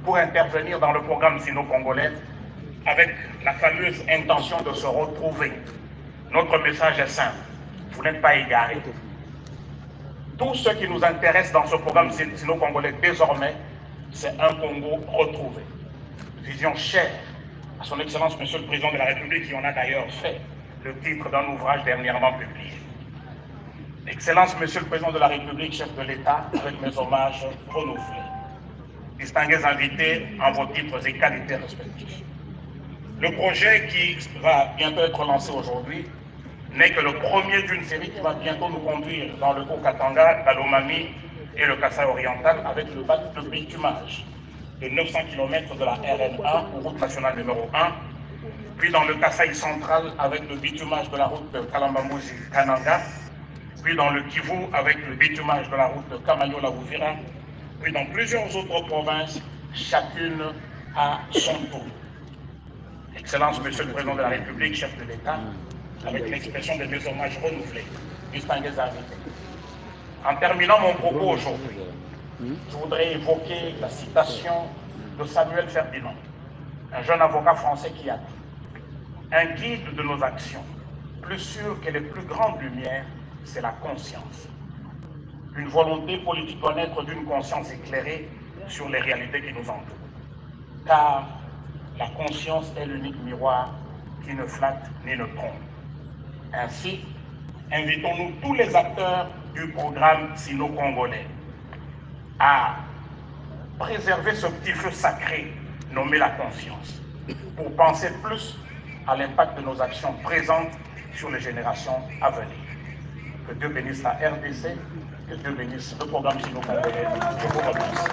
pour intervenir dans le programme sino-congolais avec la fameuse intention de se retrouver. Notre message est simple, vous n'êtes pas égarés. Tout ce qui nous intéresse dans ce programme sino-congolais désormais, c'est un Congo retrouvé. Vision chère à son Excellence Monsieur le Président de la République, qui en a d'ailleurs fait le titre d'un ouvrage dernièrement publié. Excellence Monsieur le Président de la République, chef de l'État, avec mes hommages renouvelés. Distingués invités en vos titres et qualités respectifs. Le projet qui va bientôt être lancé aujourd'hui n'est que le premier d'une série qui va bientôt nous conduire dans le Haut-Katanga, la Lomami et le Kasaï oriental avec le bac de bitumage de 900 km de la RN1, route nationale numéro 1, puis dans le Kasaï central avec le bitumage de la route de Kalambambouji-Kananga, puis dans le Kivu avec le bitumage de la route de Kamanyola-Ouvira, puis dans plusieurs autres provinces, chacune à son tour. Excellence Monsieur le Président de la République, chef de l'État, avec l'expression de mes hommages renouvelés, distingués invités. En terminant mon propos aujourd'hui, je voudrais évoquer la citation de Samuel Ferdinand, un jeune avocat français qui a dit « Un guide de nos actions, plus sûr que les plus grandes lumières, c'est la conscience. Une volonté politique doit naître d'une conscience éclairée sur les réalités qui nous entourent. Car la conscience est l'unique miroir qui ne flatte ni ne trompe. Ainsi, invitons-nous tous les acteurs du programme sino-congolais à préserver ce petit feu sacré nommé la confiance, pour penser plus à l'impact de nos actions présentes sur les générations à venir. Que Dieu bénisse la RDC, que Dieu bénisse le programme sino-congolais. Je vous remercie.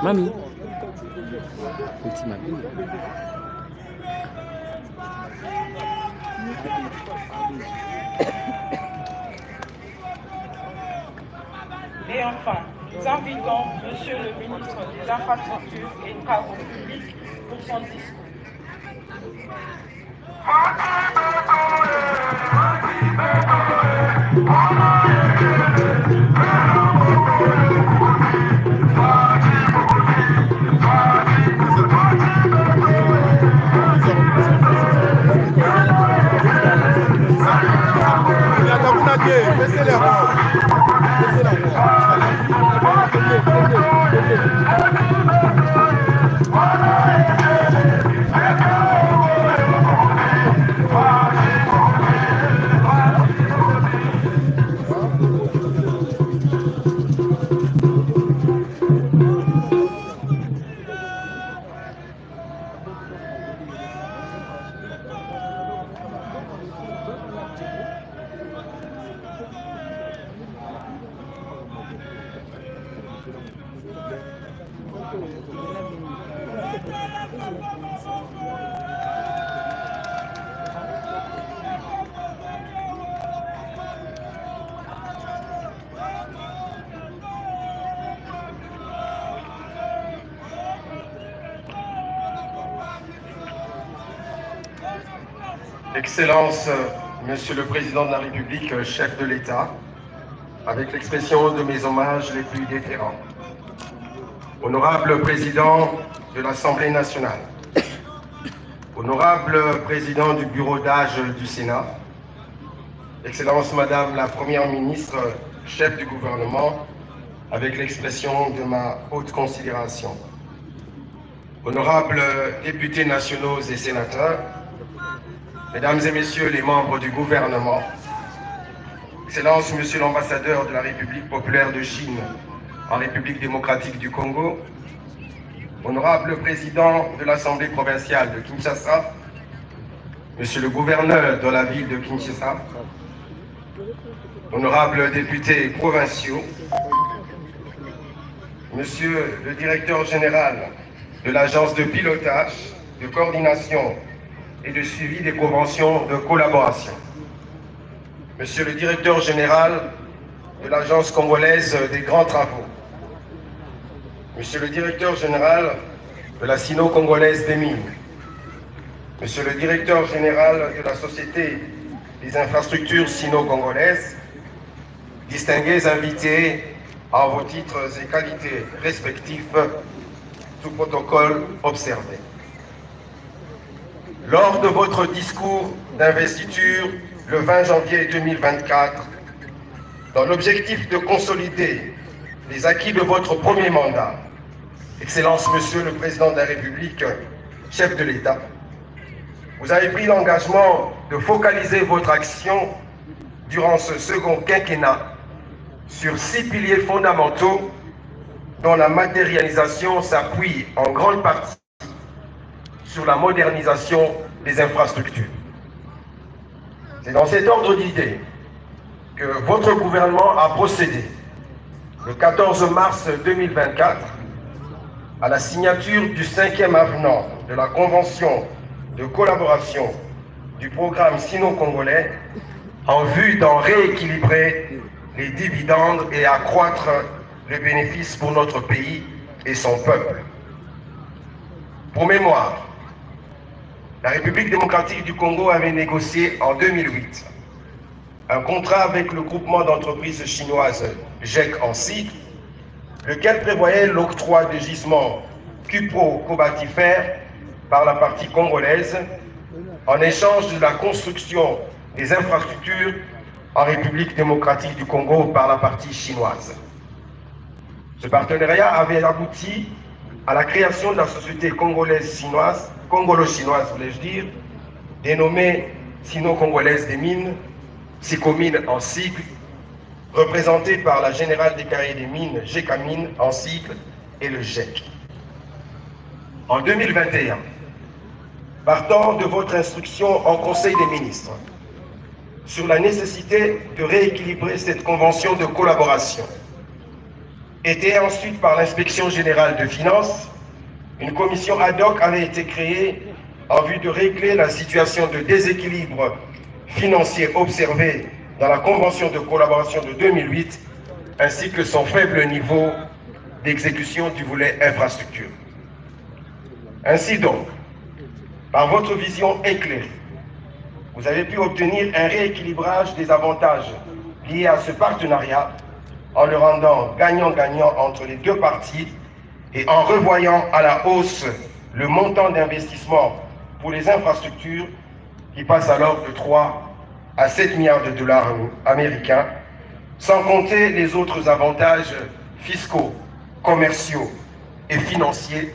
Mami. Petit mami.
Et enfin, nous invitons Monsieur le ministre des Infrastructures et Travaux publics pour son discours.
Baissez les rangs. Baissez la
Excellence, Monsieur le Président de la République, chef de l'État, avec l'expression de mes hommages les plus déférents. Honorable Président de l'Assemblée nationale, Honorable Président du Bureau d'âge du Sénat, Excellence Madame la Première ministre, chef du gouvernement, avec l'expression de ma haute considération. Honorables députés nationaux et sénateurs, Mesdames et Messieurs les membres du gouvernement, Excellence Monsieur l'ambassadeur de la République populaire de Chine en République démocratique du Congo, Honorable Président de l'Assemblée provinciale de Kinshasa, Monsieur le gouverneur de la ville de Kinshasa, Honorables députés provinciaux, Monsieur le directeur général de l'Agence de pilotage, de coordination et de suivi des conventions de collaboration, Monsieur le directeur général de l'Agence congolaise des grands travaux, Monsieur le directeur général de la Sino-Congolaise des mines, Monsieur le directeur général de la Société des infrastructures sino-congolaises, distingués invités en vos titres et qualités respectifs, tout protocole observé. Lors de votre discours d'investiture le 20 janvier 2024, dans l'objectif de consolider les acquis de votre premier mandat, Excellence Monsieur le Président de la République, chef de l'État, vous avez pris l'engagement de focaliser votre action durant ce second quinquennat sur 6 piliers fondamentaux dont la matérialisation s'appuie en grande partie sur la modernisation des infrastructures. C'est dans cet ordre d'idées que votre gouvernement a procédé le 14 mars 2024 à la signature du 5e avenant de la Convention de collaboration du programme sino-congolais en vue d'en rééquilibrer les dividendes et accroître les bénéfices pour notre pays et son peuple. Pour mémoire, la République démocratique du Congo avait négocié en 2008 un contrat avec le groupement d'entreprises chinoises GEC en CID lequel prévoyait l'octroi de gisements cupro-cobaltifères par la partie congolaise en échange de la construction des infrastructures en République démocratique du Congo par la partie chinoise. Ce partenariat avait abouti à la création de la société congolo-chinoise, voulais-je dire, dénommée Sino-Congolaise des Mines, SICOMINE en sigle, représentée par la Générale des Carriers des Mines, GECAMINE en sigle, et le GEC. En 2021, partant de votre instruction en Conseil des ministres sur la nécessité de rééquilibrer cette convention de collaboration, et ensuite par l'Inspection générale de finances, une commission ad hoc avait été créée en vue de régler la situation de déséquilibre financier observé dans la convention de collaboration de 2008, ainsi que son faible niveau d'exécution du volet infrastructure. Ainsi donc, par votre vision éclairée, vous avez pu obtenir un rééquilibrage des avantages liés à ce partenariat en le rendant gagnant-gagnant entre les deux parties et en revoyant à la hausse le montant d'investissement pour les infrastructures qui passe alors de 3 à 7 milliards de dollars américains, sans compter les autres avantages fiscaux, commerciaux et financiers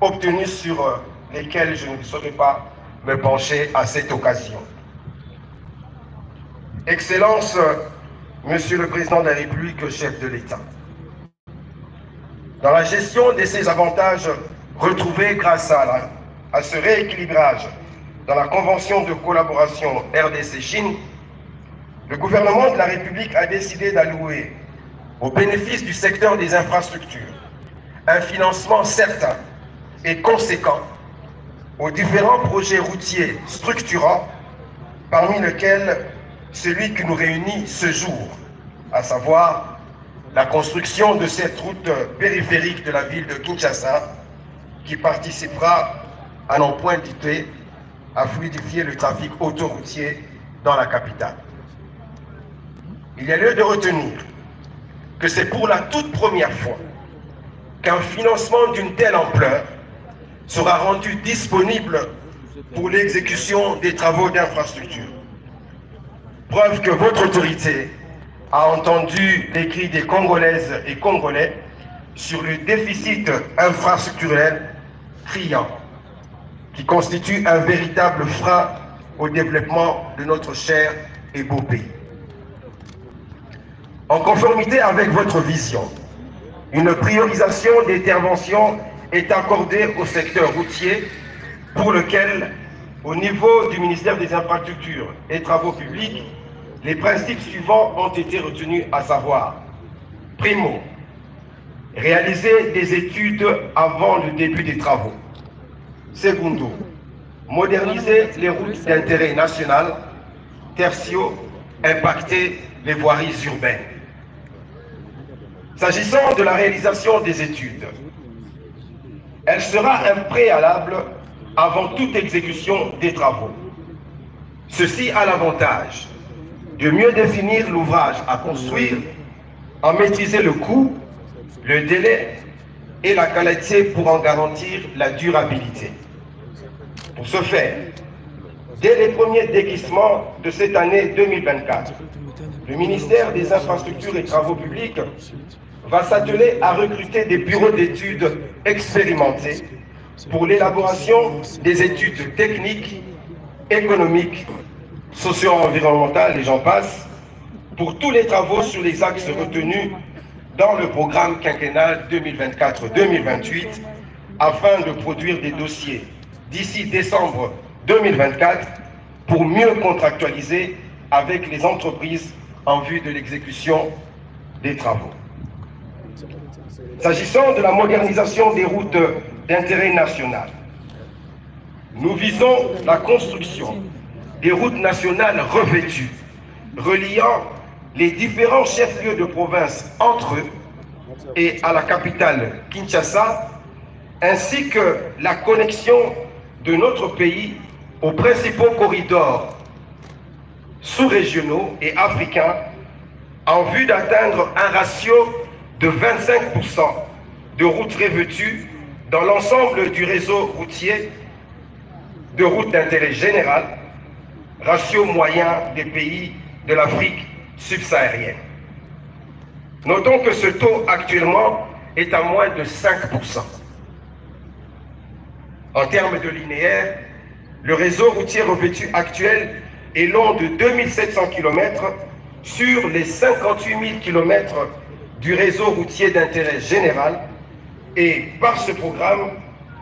obtenus sur lesquels je ne saurais pas me pencher à cette occasion. Excellences, Monsieur le Président de la République, chef de l'État, dans la gestion de ces avantages retrouvés grâce à ce rééquilibrage dans la convention de collaboration RDC-Chine, le gouvernement de la République a décidé d'allouer au bénéfice du secteur des infrastructures un financement certain et conséquent aux différents projets routiers structurants, parmi lesquels celui qui nous réunit ce jour, à savoir la construction de cette route périphérique de la ville de Kinshasa, qui participera, à n'en point douter, à fluidifier le trafic autoroutier dans la capitale. Il y a lieu de retenir que c'est pour la toute première fois qu'un financement d'une telle ampleur sera rendu disponible pour l'exécution des travaux d'infrastructure. Preuve que votre autorité a entendu les cris des Congolaises et Congolais sur le déficit infrastructurel criant, qui constitue un véritable frein au développement de notre cher et beau pays. En conformité avec votre vision, une priorisation d'intervention est accordée au secteur routier, pour lequel, au niveau du ministère des Infrastructures et Travaux Publics, les principes suivants ont été retenus, à savoir: primo, réaliser des études avant le début des travaux. Secondo, moderniser les routes d'intérêt national. Tertio, impacter les voiries urbaines. S'agissant de la réalisation des études, elle sera un préalable avant toute exécution des travaux. Ceci a l'avantage de mieux définir l'ouvrage à construire, en maîtriser le coût, le délai et la qualité pour en garantir la durabilité. Pour ce faire, dès les premiers déguisements de cette année 2024, le ministère des Infrastructures et Travaux Publics va s'atteler à recruter des bureaux d'études expérimentés pour l'élaboration des études techniques, économiques, socio-environnementales et j'en passe, pour tous les travaux sur les axes retenus dans le programme quinquennal 2024-2028, afin de produire des dossiers d'ici décembre 2024 pour mieux contractualiser avec les entreprises en vue de l'exécution des travaux. S'agissant de la modernisation des routes d'intérêt national, nous visons la construction des routes nationales revêtues, reliant les différents chefs-lieux de province entre eux et à la capitale Kinshasa, ainsi que la connexion de notre pays aux principaux corridors sous-régionaux et africains en vue d'atteindre un ratio de 25% de routes revêtues dans l'ensemble du réseau routier de routes d'intérêt général, ratio moyen des pays de l'Afrique subsaharienne. Notons que ce taux actuellement est à moins de 5%. En termes de linéaire, le réseau routier revêtu actuel est long de 2700 km sur les 58 000 km du réseau routier d'intérêt général et par ce programme,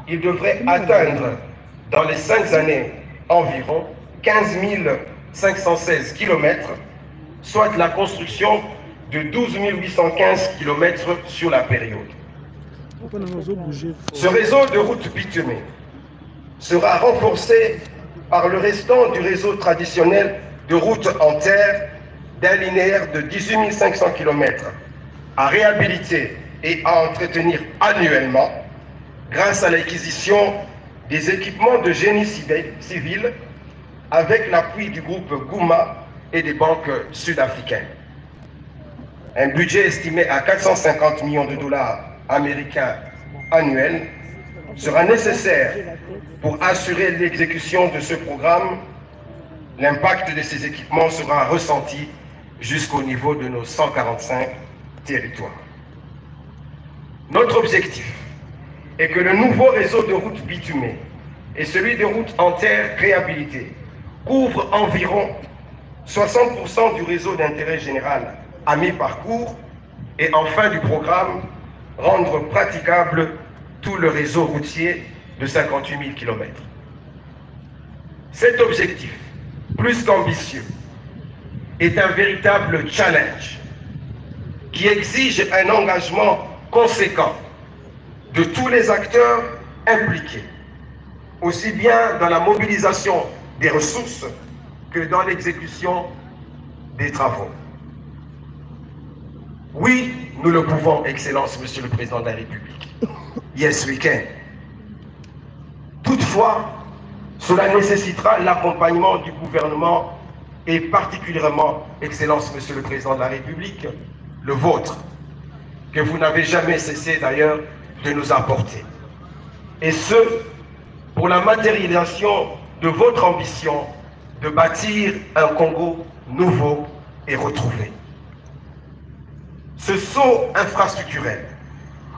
il devrait atteindre dans les 5 années environ 15 516 km, soit la construction de 12 815 km sur la période. Ce réseau de routes bitumées sera renforcé par le restant du réseau traditionnel de routes en terre d'un linéaire de 18 500 km à réhabiliter et à entretenir annuellement grâce à l'acquisition des équipements de génie civil avec l'appui du groupe Gouma et des banques sud-africaines. Un budget estimé à 450 millions de dollars américains annuels sera nécessaire pour assurer l'exécution de ce programme. L'impact de ces équipements sera ressenti jusqu'au niveau de nos 145 territoires. Notre objectif est que le nouveau réseau de routes bitumées et celui de routes en terre réhabilitées couvrent environ 60% du réseau d'intérêt général à mi-parcours et en fin du programme, rendre praticable tout le réseau routier de 58 000 km. Cet objectif, plus qu'ambitieux, est un véritable challenge qui exige un engagement conséquent de tous les acteurs impliqués, aussi bien dans la mobilisation des ressources que dans l'exécution des travaux. Oui, nous le pouvons, Excellence, Monsieur le Président de la République. Yes, we can. Toutefois, cela nécessitera l'accompagnement du gouvernement et particulièrement, Excellence, Monsieur le Président de la République, le vôtre, que vous n'avez jamais cessé d'ailleurs de nous apporter. Et ce, pour la matérialisation de votre ambition de bâtir un Congo nouveau et retrouvé. Ce saut infrastructurel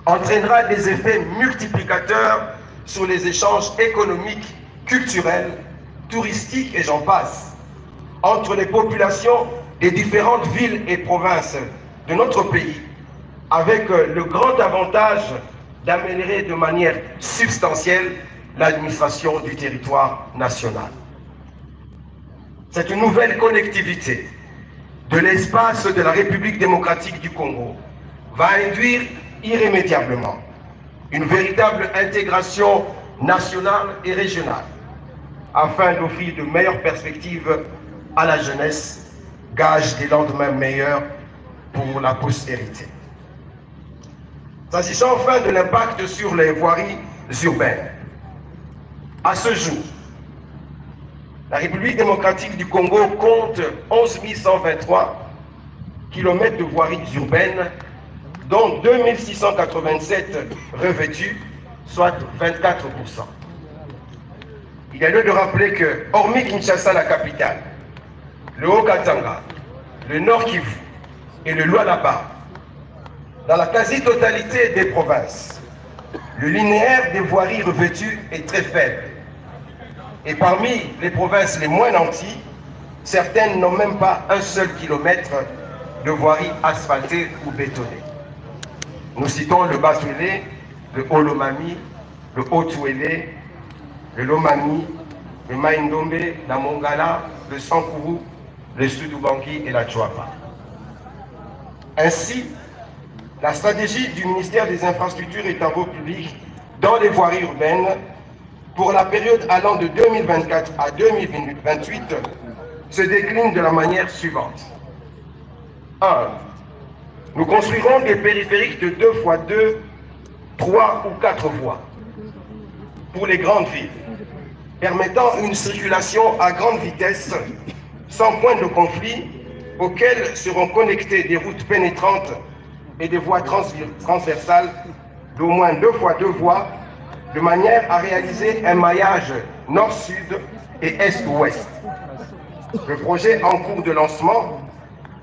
entraînera des effets multiplicateurs sur les échanges économiques, culturels, touristiques et j'en passe, entre les populations des différentes villes et provinces de notre pays, avec le grand avantage d'améliorer de manière substantielle l'administration du territoire national. Cette nouvelle connectivité de l'espace de la République démocratique du Congo va induire irrémédiablement une véritable intégration nationale et régionale afin d'offrir de meilleures perspectives à la jeunesse, gage des lendemains meilleurs pour la postérité. S'agissant enfin de l'impact sur les voiries urbaines, à ce jour, la République démocratique du Congo compte 11 123 km de voiries urbaines, dont 2 687 revêtues, soit 24%. Il y a lieu de rappeler que, hormis Kinshasa, la capitale, le Haut-Katanga, le Nord Kivu et le Lualaba, dans la quasi-totalité des provinces, le linéaire des voiries revêtues est très faible. Et parmi les provinces les moins nanties, certaines n'ont même pas un seul kilomètre de voirie asphaltée ou bétonnée. Nous citons le Bas-Ouélé, le Haut-Lomami, le Haut-Ouélé, le Lomami, le Maïndombe, la Mongala, le Sankourou, le Sud-Ubangi et la Tchouapa. Ainsi, la stratégie du ministère des Infrastructures et Travaux publics dans les voiries urbaines pour la période allant de 2024 à 2028 se décline de la manière suivante. 1. Nous construirons des périphériques de 2 x 2, 3 ou 4 voies pour les grandes villes, permettant une circulation à grande vitesse sans point de conflit auxquelles seront connectées des routes pénétrantes et des voies transversales d'au moins 2 fois 2 voies, de manière à réaliser un maillage nord-sud et est-ouest. Le projet en cours de lancement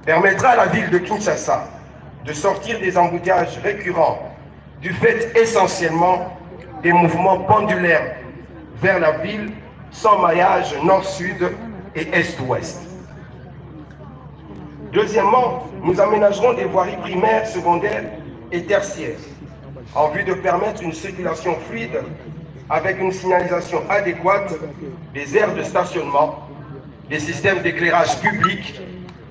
permettra à la ville de Kinshasa de sortir des embouteillages récurrents du fait essentiellement des mouvements pendulaires vers la ville sans maillage nord-sud et est-ouest. Deuxièmement, nous aménagerons des voiries primaires, secondaires et tertiaires en vue de permettre une circulation fluide avec une signalisation adéquate des aires de stationnement, des systèmes d'éclairage public,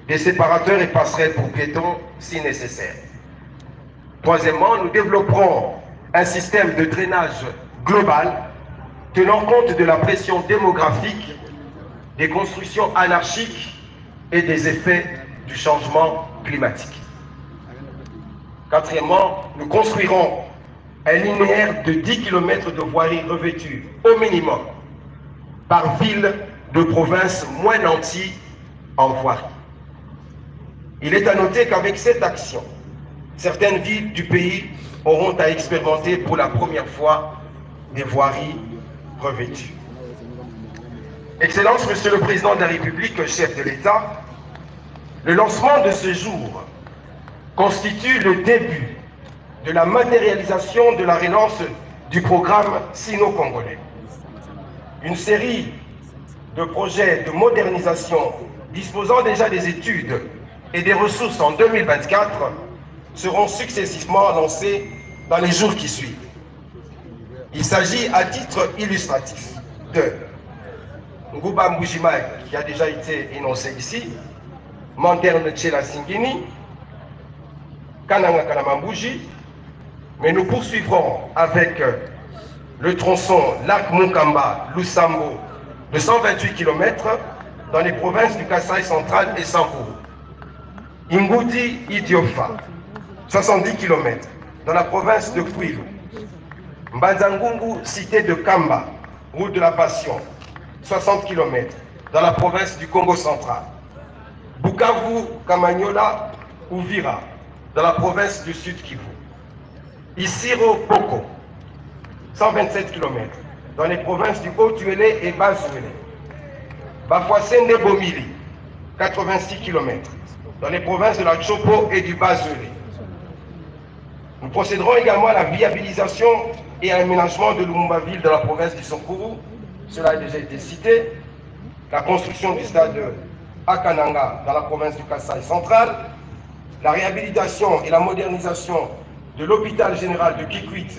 des séparateurs et passerelles pour piétons si nécessaire. Troisièmement, nous développerons un système de drainage global tenant compte de la pression démographique, des constructions anarchiques et des effets du changement climatique. Quatrièmement, nous construirons un linéaire de 10 km de voirie revêtue au minimum par ville de province moins nantie en voirie. Il est à noter qu'avec cette action, certaines villes du pays auront à expérimenter pour la première fois des voiries revêtues. Excellence, Monsieur le Président de la République, chef de l'État, le lancement de ce jour constitue le début de la matérialisation de la relance du programme sino-congolais. Une série de projets de modernisation disposant déjà des études et des ressources en 2024 seront successivement lancés dans les jours qui suivent. Il s'agit à titre illustratif de Nguba Mbujima, qui a déjà été énoncé ici, Manderne Tchela Singini, Kananga Kanamambuji, mais nous poursuivrons avec le tronçon Lac Mukamba, Lusambo, de 128 km dans les provinces du Kasaï central et Sankuru. Ingudi Idiofa, 70 km dans la province de Kwilu. Mbanzangungu, cité de Kamba, route de la Passion, 60 km dans la province du Congo central. Bukavu, Kamanyola, Uvira, dans la province du Sud Kivu. Isiro Poko, 127 km dans les provinces du Haut-Tuélé et Bas-Tuélé. Bafouassende Bomili, 86 km dans les provinces de la Chopo et du Bas-Tuélé. Nous procéderons également à la viabilisation et à l'aménagement de Lumumba-Ville dans la province du Sankuru. Cela a déjà été cité. La construction du stade de Akananga dans la province du Kasaï central. La réhabilitation et la modernisation de l'hôpital général de Kikwit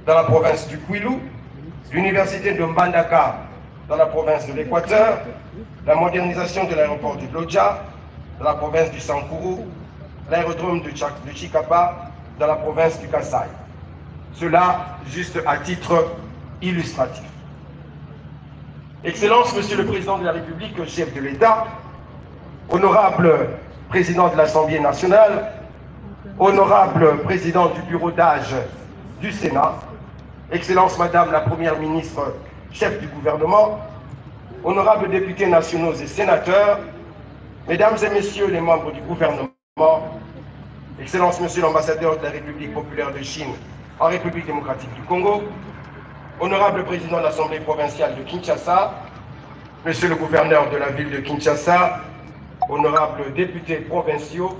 dans la province du Kwilu. L'université de Mbandaka dans la province de l'Équateur. La modernisation de l'aéroport de Lodja dans la province du Sankuru. L'aérodrome de Chikapa dans la province du Kasaï. Cela juste à titre illustratif. Excellence, Monsieur le Président de la République, chef de l'État, honorable Président de l'Assemblée nationale, honorable Président du Bureau d'âge du Sénat, Excellence Madame la Première ministre, chef du gouvernement, honorables députés nationaux et sénateurs, Mesdames et Messieurs les membres du gouvernement, Excellence Monsieur l'ambassadeur de la République populaire de Chine en République démocratique du Congo, honorable président de l'Assemblée provinciale de Kinshasa, Monsieur le gouverneur de la ville de Kinshasa, honorables députés provinciaux,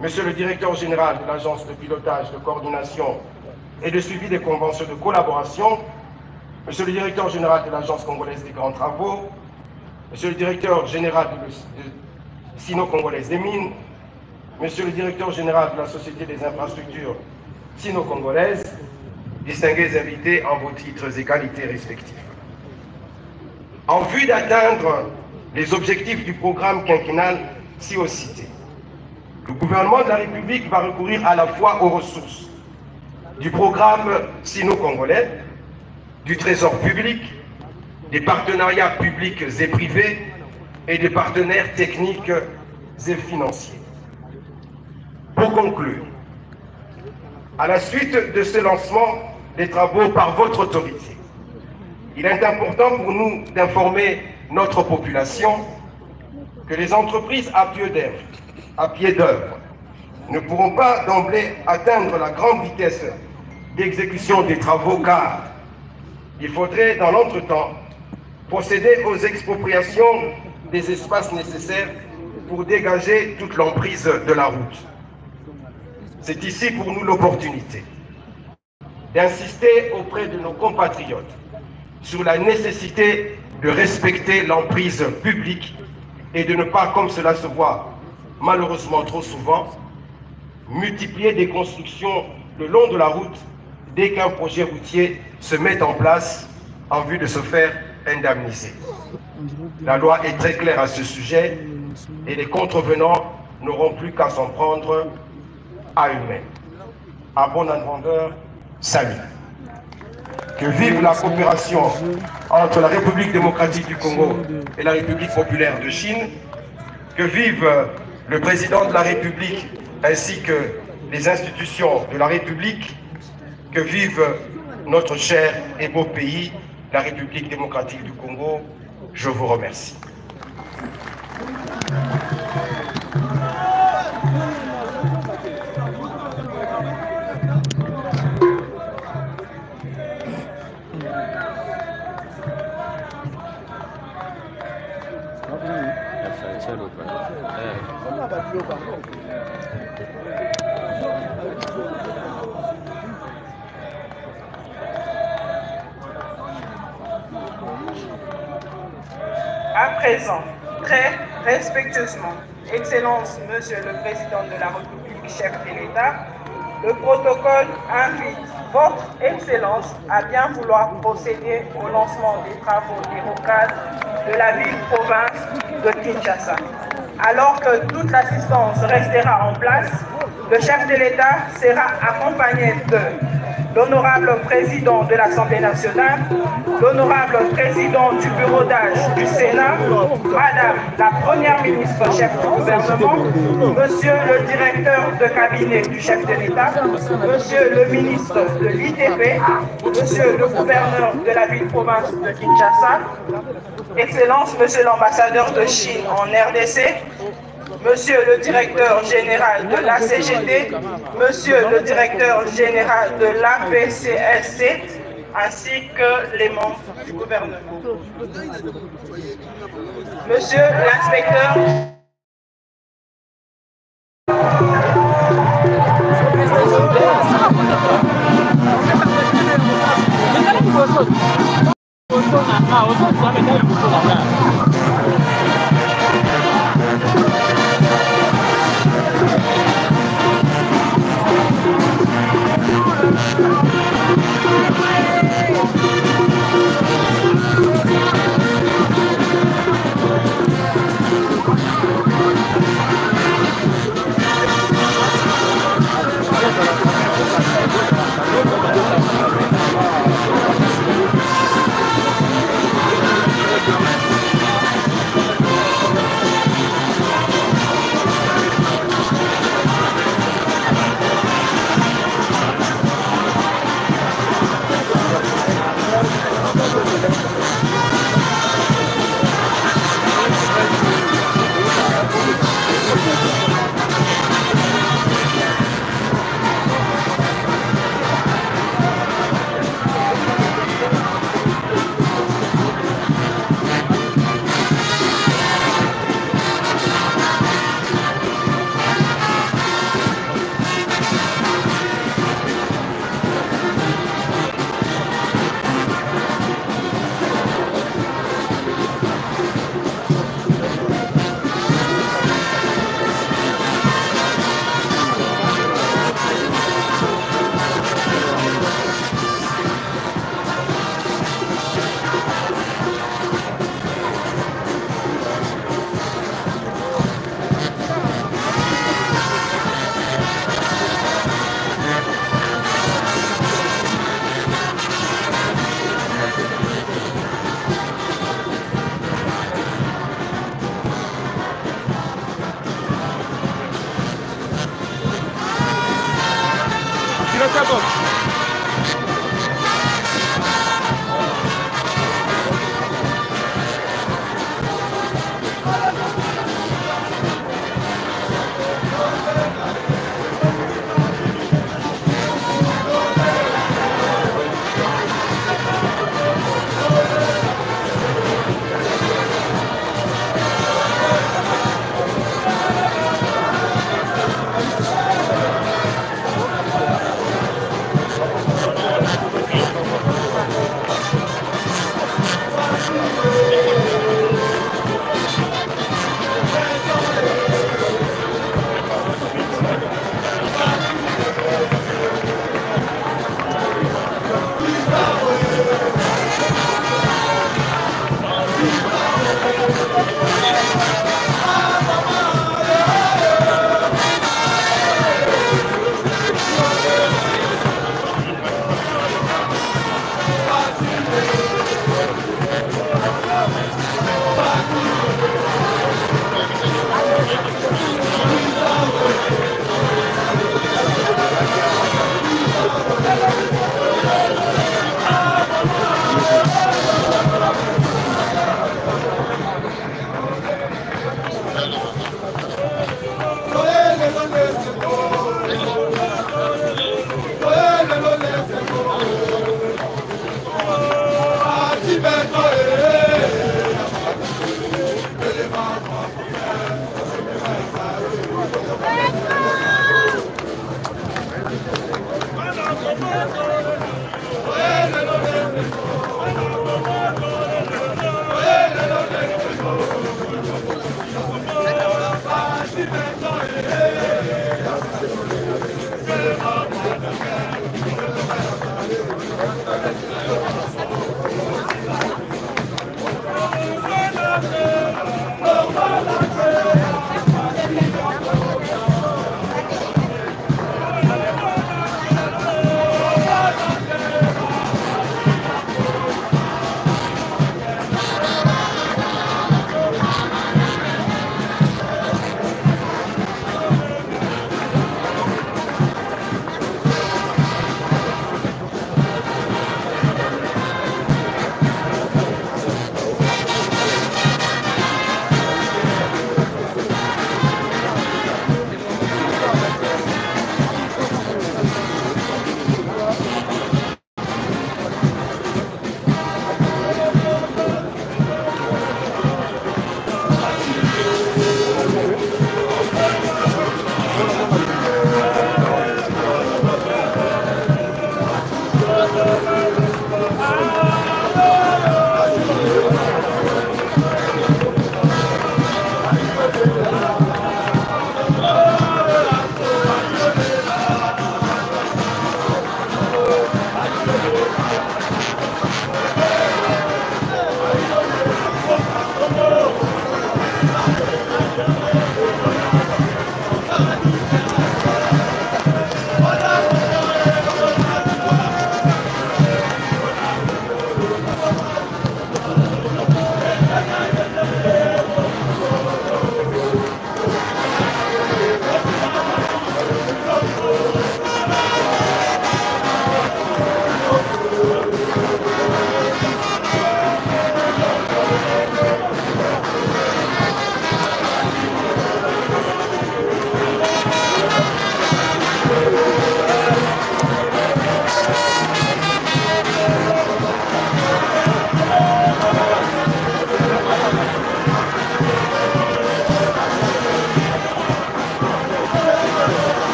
Monsieur le directeur général de l'Agence de pilotage, de coordination et de suivi des conventions de collaboration, Monsieur le directeur général de l'Agence congolaise des grands travaux, Monsieur le directeur général de Sino-Congolaise des mines, Monsieur le directeur général de la Société des infrastructures sino-congolaises, distingués invités en vos titres et qualités respectifs. En vue d'atteindre les objectifs du programme quinquennal ci-haut cité, le gouvernement de la République va recourir à la fois aux ressources du programme sino-congolais, du trésor public, des partenariats publics et privés et des partenaires techniques et financiers. Pour conclure, à la suite de ce lancement des travaux par votre autorité, il est important pour nous d'informer notre population que les entreprises à pied d'œuvre ne pourront pas d'emblée atteindre la grande vitesse d'exécution des travaux car il faudrait dans l'entretemps procéder aux expropriations des espaces nécessaires pour dégager toute l'emprise de la route. C'est ici pour nous l'opportunité d'insister auprès de nos compatriotes sur la nécessité de respecter l'emprise publique et de ne pas, comme cela se voit malheureusement trop souvent, multiplier des constructions le long de la route dès qu'un projet routier se met en place en vue de se faire indemniser. La loi est très claire à ce sujet et les contrevenants n'auront plus qu'à s'en prendre à eux-mêmes. À bon entendeur, salut. Que vive la coopération entre la République démocratique du Congo et la République populaire de Chine. Que vive le président de la République ainsi que les institutions de la République. Que vive notre cher et beau pays, la République démocratique du Congo. Je vous remercie.
À présent, très respectueusement, Excellence, Monsieur le Président de la République, chef de l'État, le protocole invite Votre Excellence à bien vouloir procéder au lancement des travaux des rocades de la ville-province de Kinshasa. Alors que toute l'assistance restera en place, le chef de l'État sera accompagné de l'honorable président de l'Assemblée nationale, l'honorable président du bureau d'âge du Sénat, Madame la première ministre chef du gouvernement, Monsieur le directeur de cabinet du chef de l'État, Monsieur le ministre de l'ITP, Monsieur le gouverneur de la ville-province de Kinshasa, Excellence Monsieur l'ambassadeur de Chine en RDC, Monsieur le directeur général de la CGT, Monsieur le directeur général de l'APCSC, ainsi que les membres du gouvernement. Monsieur l'inspecteur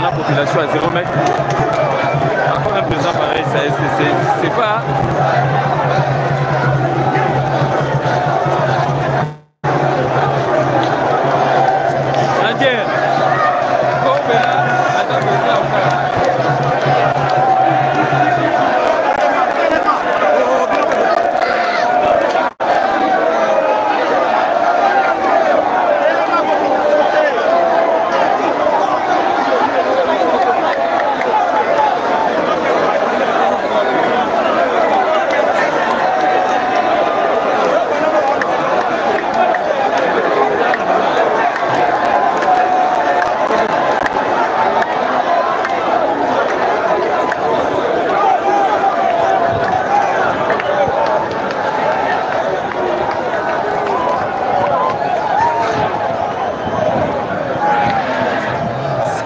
la population à 0 mètre. Encore un président pareil, c'est pas...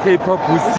C'est pas possible.